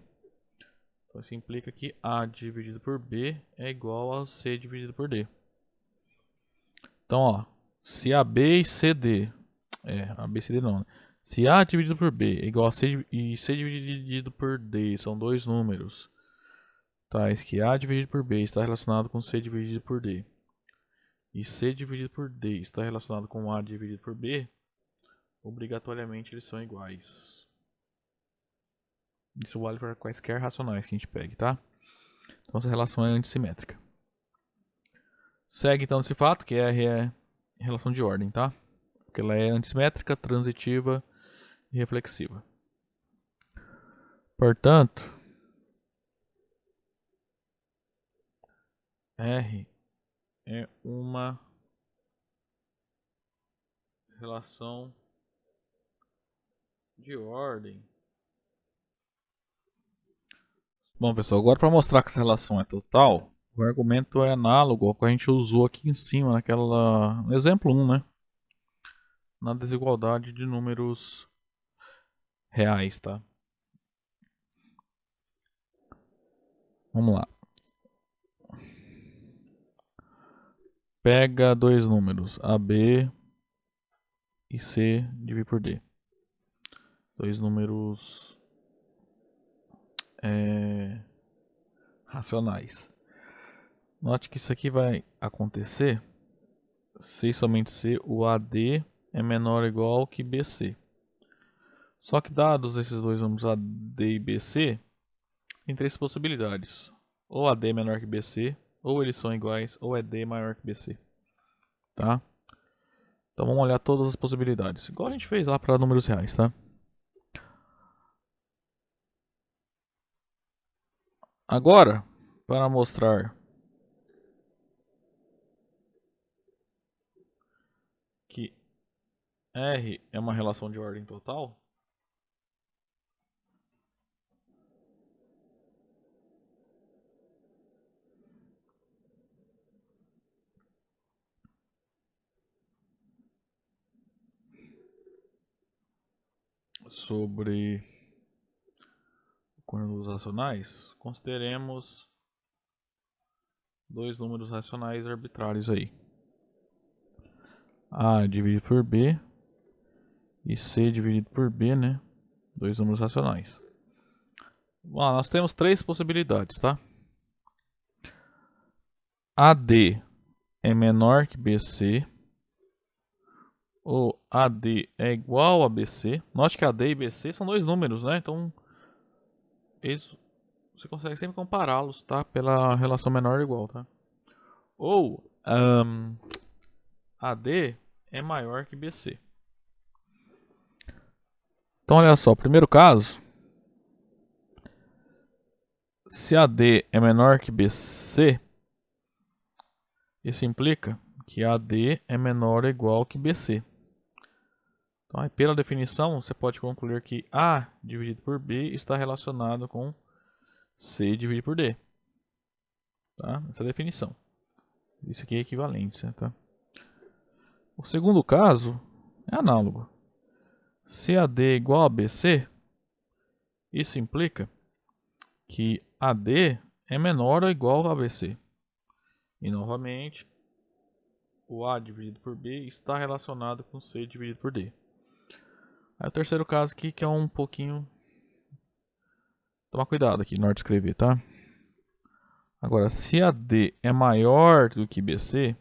Então isso implica que A dividido por B é igual a C dividido por D. Então, ó. Se AB e CD... AB e CD não, né? Se A dividido por B é igual a C e C dividido por D são dois números tais que A dividido por B está relacionado com C dividido por D e C dividido por D está relacionado com A dividido por B, obrigatoriamente eles são iguais. Isso vale para quaisquer racionais que a gente pegue, tá? Então essa relação é antissimétrica. Segue então esse fato que R é relação de ordem, tá? Porque ela é antissimétrica, transitiva e reflexiva. Portanto, R é uma relação de ordem. Bom, pessoal, agora para mostrar que essa relação é total, o argumento é análogo ao que a gente usou aqui em cima, no exemplo 1, né? Na desigualdade de números reais, tá? Vamos lá. Pega dois números, AB e C divide por D. Dois números racionais. Note que isso aqui vai acontecer se e somente se o AD é menor ou igual que BC. Só que dados esses dois números AD e BC, tem três possibilidades. Ou AD é menor que BC, ou eles são iguais, ou AD é maior que BC. Tá? Então vamos olhar todas as possibilidades. Igual a gente fez lá para números reais, tá? Agora, para mostrar que R é uma relação de ordem total, sobre o conjunto dos racionais, consideremos dois números racionais arbitrários aí. A dividido por B e C dividido por B, né? Dois números racionais. Bom, nós temos três possibilidades, tá? AD é menor que BC, ou AD é igual a BC. Note que AD e BC são dois números, né? Então, você consegue sempre compará-los, tá? Pela relação menor ou igual, tá? Ou AD é maior que BC. Então olha só, primeiro caso, se AD é menor que BC, isso implica que AD é menor ou igual que BC. Então, pela definição, você pode concluir que A dividido por B está relacionado com C dividido por D. Tá? Essa é a definição. Isso aqui é equivalência. Tá? O segundo caso é análogo. Se AD é igual a BC, isso implica que AD é menor ou igual a BC. E novamente, o A dividido por B está relacionado com C dividido por D. Aí o terceiro caso aqui que é um pouquinho... Tomar cuidado aqui na hora de escrever, tá? Agora, se AD é maior do que BC,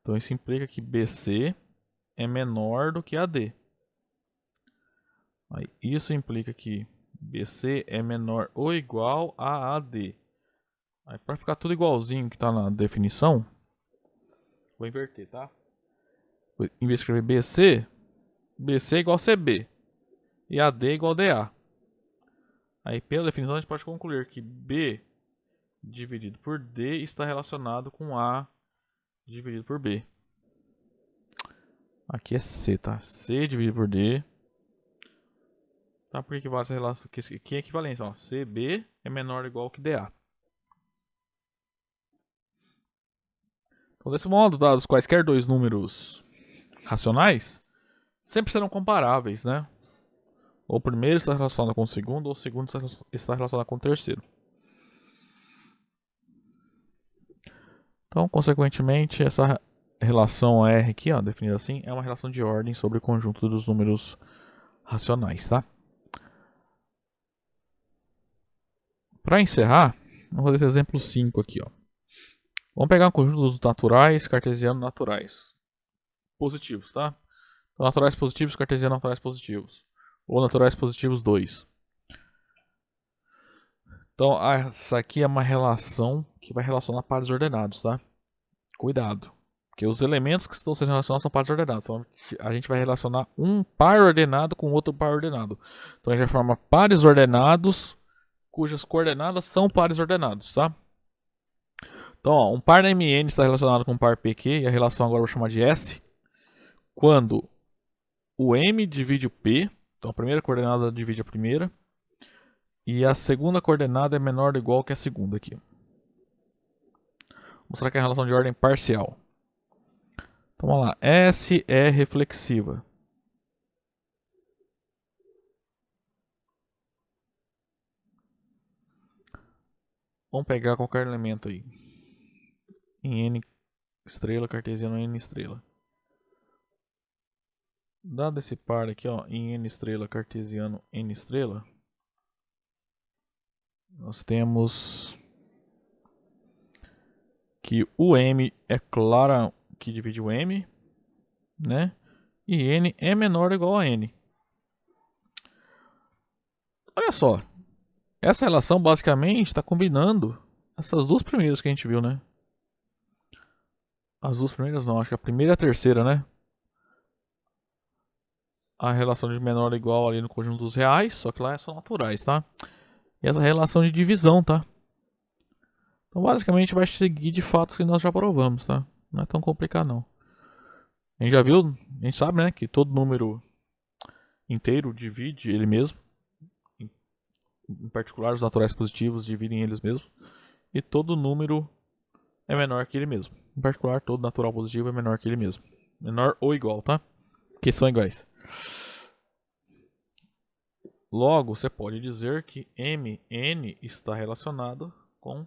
então isso implica que BC é menor do que AD. Aí, isso implica que BC é menor ou igual a AD. Aí, para ficar tudo igualzinho que está na definição, vou inverter, tá? Em vez de escrever BC, BC é igual a CB e AD é igual a DA. Aí, pela definição, a gente pode concluir que B dividido por D está relacionado com A dividido por B. Aqui é C, tá? C dividido por D. Tá? Por que vale essa relação? Aqui é equivalência, ó. CB é menor ou igual que DA. Então, desse modo, dados quaisquer dois números racionais, sempre serão comparáveis, né? Ou o primeiro está relacionado com o segundo, ou o segundo está relacionado com o terceiro. Então, consequentemente, essa relação R aqui, ó, definida assim, é uma relação de ordem sobre o conjunto dos números racionais, tá? Para encerrar, vamos fazer esse exemplo 5 aqui, ó. Vamos pegar um conjunto dos naturais, cartesiano, naturais positivos, tá? Então, naturais positivos, cartesiano, naturais positivos. Ou naturais positivos 2. Então, essa aqui é uma relação que vai relacionar pares ordenados, tá? Cuidado. Porque os elementos que estão sendo relacionados são pares ordenados. Então, a gente vai relacionar um par ordenado com outro par ordenado. Então, a gente vai formar pares ordenados cujas coordenadas são pares ordenados, tá? Então, ó, um par MN está relacionado com um par PQ, e a relação agora eu vou chamar de S, quando o M divide o P, então a primeira coordenada divide a primeira, e a segunda coordenada é menor ou igual que a segunda aqui. Vou mostrar que é a relação de ordem parcial. Então vamos lá, S é reflexiva. Vamos pegar qualquer elemento aí. Em N estrela, cartesiano N estrela. Dado esse par aqui, ó, em N estrela, cartesiano N estrela, nós temos que o M é clara que divide o M, né? E N é menor ou igual a N. Olha só, essa relação basicamente está combinando essas duas primeiras que a gente viu, né? As duas primeiras não, acho que a primeira e a terceira, né? A relação de menor ou igual ali no conjunto dos reais, só que lá são naturais, tá? E essa relação de divisão, tá? Então basicamente vai seguir de fatos que nós já provamos, tá? Não é tão complicado não. A gente já viu, a gente sabe, né, que todo número inteiro divide ele mesmo. Em particular, os naturais positivos dividem eles mesmos. E todo número é menor que ele mesmo. Em particular, todo natural positivo é menor que ele mesmo. Menor ou igual, tá? Que são iguais. Logo, você pode dizer que Mn está relacionado com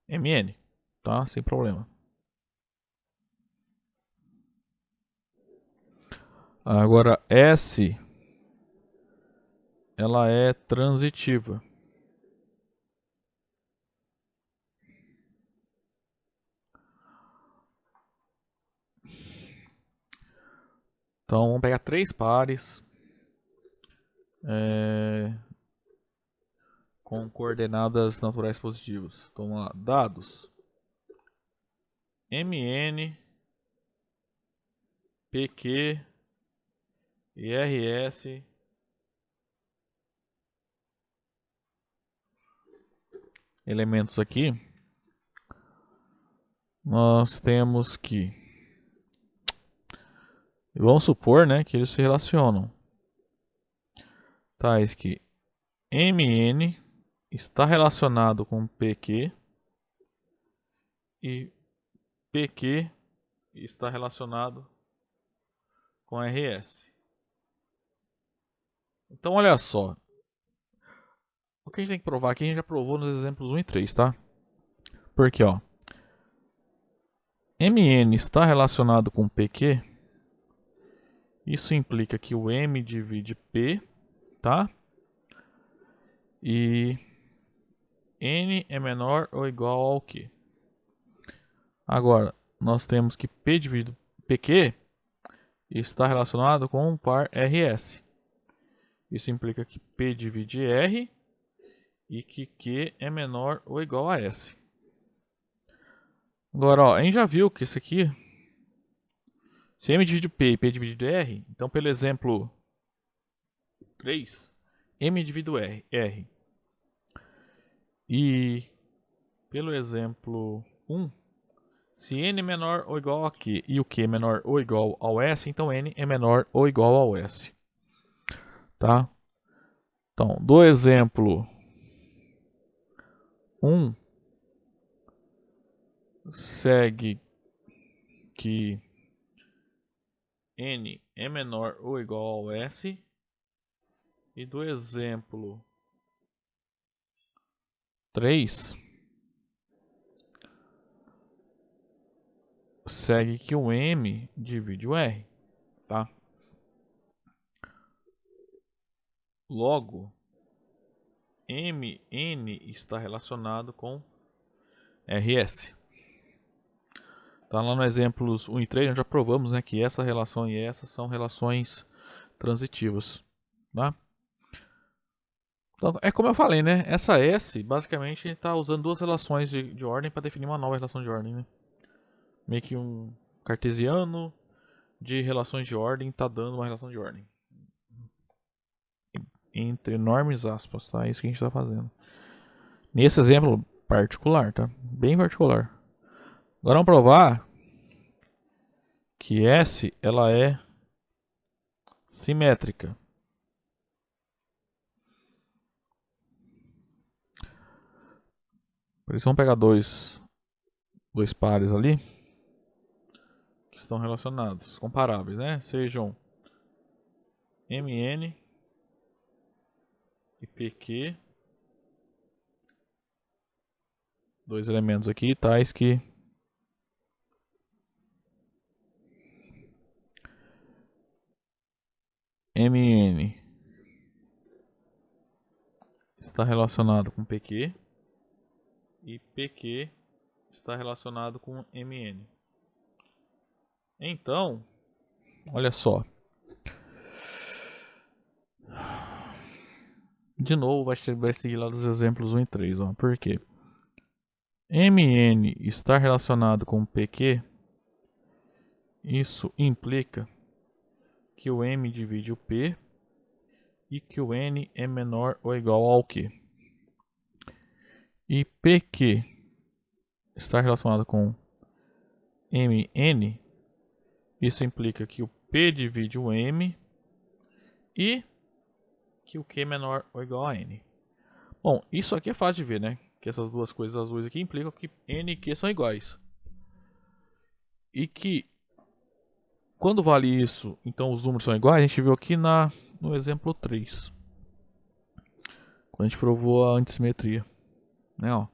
Mn, tá? Sem problema. Agora, S, ela é transitiva. Então, vamos pegar três pares com coordenadas naturais positivas. Então, vamos lá. Dados Mn, PQ e RS elementos aqui, nós temos que, vamos supor, né, que eles se relacionam. Tais que MN está relacionado com PQ e PQ está relacionado com RS. Então olha só, o que a gente tem que provar aqui a gente já provou nos exemplos 1 e 3, tá? Porque ó, MN está relacionado com PQ, isso implica que o M divide P, tá? E N é menor ou igual ao Q. Agora, nós temos que P dividido PQ está relacionado com um par RS. Isso implica que P divide R e que Q é menor ou igual a S. Agora, ó, a gente já viu que isso aqui, se M divide P e P divide R, então pelo exemplo 3, M divide R. E pelo exemplo 1, se N é menor ou igual a Q e o Q é menor ou igual ao S, então N é menor ou igual ao S. Tá? Então, do exemplo 1, segue que N é menor ou igual ao S. E do exemplo 3, segue que o M divide o R, tá? Logo, MN está relacionado com RS. Tá lá no exemplos 1 e 3, nós já provamos, né, que essa relação e essa são relações transitivas, tá? Então, é como eu falei, né? Essa S, basicamente, a gente está usando duas relações de ordem para definir uma nova relação de ordem, né? Meio que um cartesiano de relações de ordem está dando uma relação de ordem. Entre enormes aspas, tá? É isso que a gente está fazendo. Nesse exemplo particular, tá? Bem particular. Agora vamos provar que S, ela é simétrica. Por isso vamos pegar dois pares ali que estão relacionados, comparáveis, né? Sejam MN e PQ, dois elementos aqui tais que MN está relacionado com PQ e PQ está relacionado com MN. Então, olha só. De novo, vai seguir lá dos exemplos 1 e 3. Ó. Por quê? MN está relacionado com PQ. Isso implica que o M divide o P e que o N é menor ou igual ao Q. E PQ está relacionado com MN. Isso implica que o P divide o M e que o Q é menor ou igual a N. Bom, isso aqui é fácil de ver, né? Que essas duas coisas azuis aqui implicam que N e Q são iguais. E que quando vale isso, então os números são iguais, a gente viu aqui no exemplo 3. Quando a gente provou a antissimetria. Né, ó.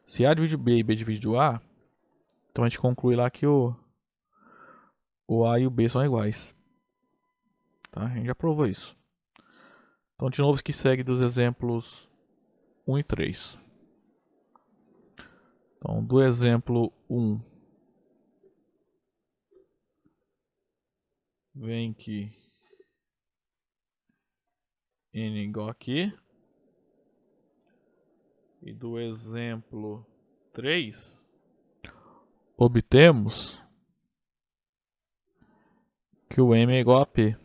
Se A divide B e B divide o A, então a gente conclui lá que o A e o B são iguais. Tá? A gente já provou isso. Então, de novo, isso que segue dos exemplos 1 e 3. Então, do exemplo 1, vem que N igual aqui. E do exemplo 3, obtemos que o M é igual a P.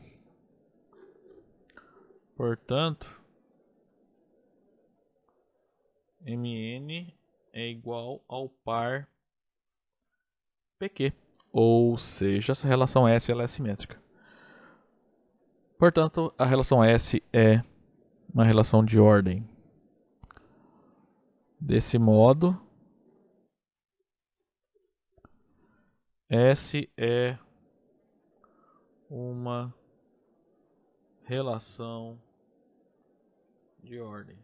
Portanto, Mn é igual ao par PQ. Ou seja, essa relação S ela é simétrica. Portanto, a relação S é uma relação de ordem desse modo. S é uma relação de ordem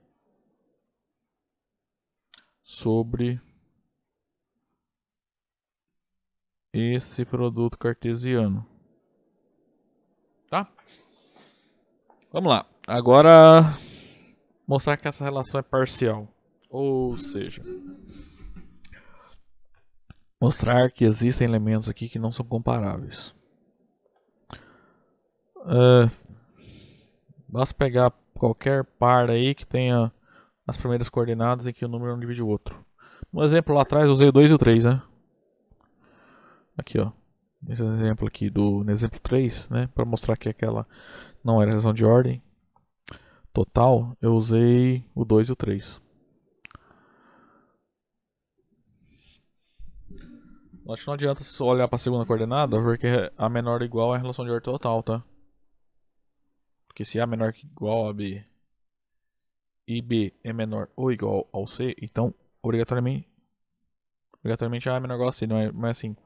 sobre esse produto cartesiano. Tá? Vamos lá. Agora, mostrar que essa relação é parcial. Ou seja, mostrar que existem elementos aqui que não são comparáveis. Basta pegar qualquer par aí que tenha as primeiras coordenadas em que o número não divide o outro. No exemplo lá atrás eu usei o 2 e o 3, né? Aqui, ó. Esse exemplo aqui no exemplo 3, né? Para mostrar que aquela não era relação de ordem total, eu usei o 2 e o 3. Acho que não adianta só olhar para a segunda coordenada, porque a menor ou igual é a relação de ordem total, tá? Porque se A é menor que igual a B e B é menor ou igual ao C, então obrigatoriamente A é menor ou igual a C, não é assim.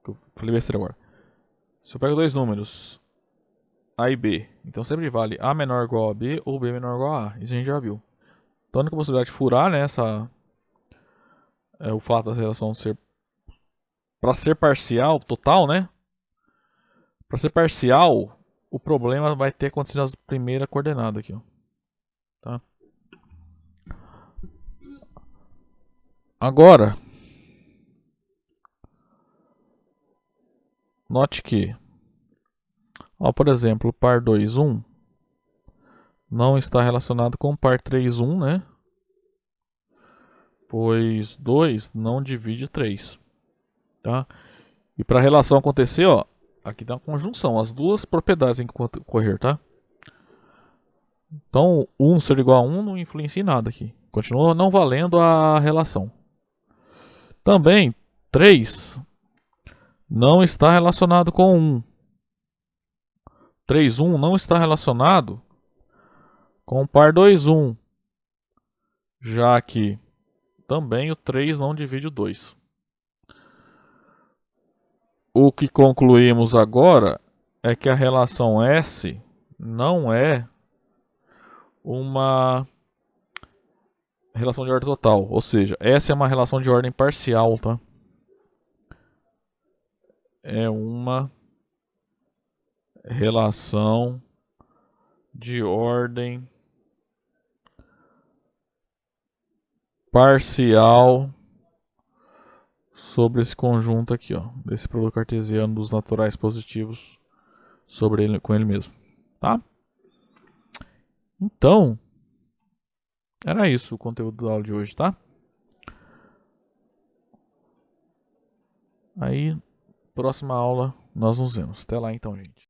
Eu falei besteira agora. Se eu pego dois números, A e B, então sempre vale A menor ou igual a B ou B menor ou igual a A. Isso a gente já viu. Então a única possibilidade de furar nessa é o fato da relação ser para ser parcial, total, né? Para ser parcial, o problema vai ter acontecido na primeira coordenada aqui, ó. Tá? Agora, note que, ó, por exemplo, o par 2, 1 não está relacionado com o par 3, 1, né? Pois 2 não divide 3. Tá? E para a relação acontecer, ó, aqui dá uma conjunção. As duas propriedades têm que ocorrer, tá? Então, 1 ser igual a 1 não influencia em nada aqui. Continua não valendo a relação. Também, 3 não está relacionado com 1. 3, 1 não está relacionado com o par 2, 1. Já que também o 3 não divide o 2. O que concluímos agora é que a relação S não é uma relação de ordem total. Ou seja, S é uma relação de ordem parcial, tá? É uma relação de ordem parcial sobre esse conjunto aqui, ó, desse produto cartesiano dos naturais positivos sobre ele, com ele mesmo, tá? Então, era isso o conteúdo da aula de hoje, tá? Aí, próxima aula nós nos vemos. Até lá então, gente.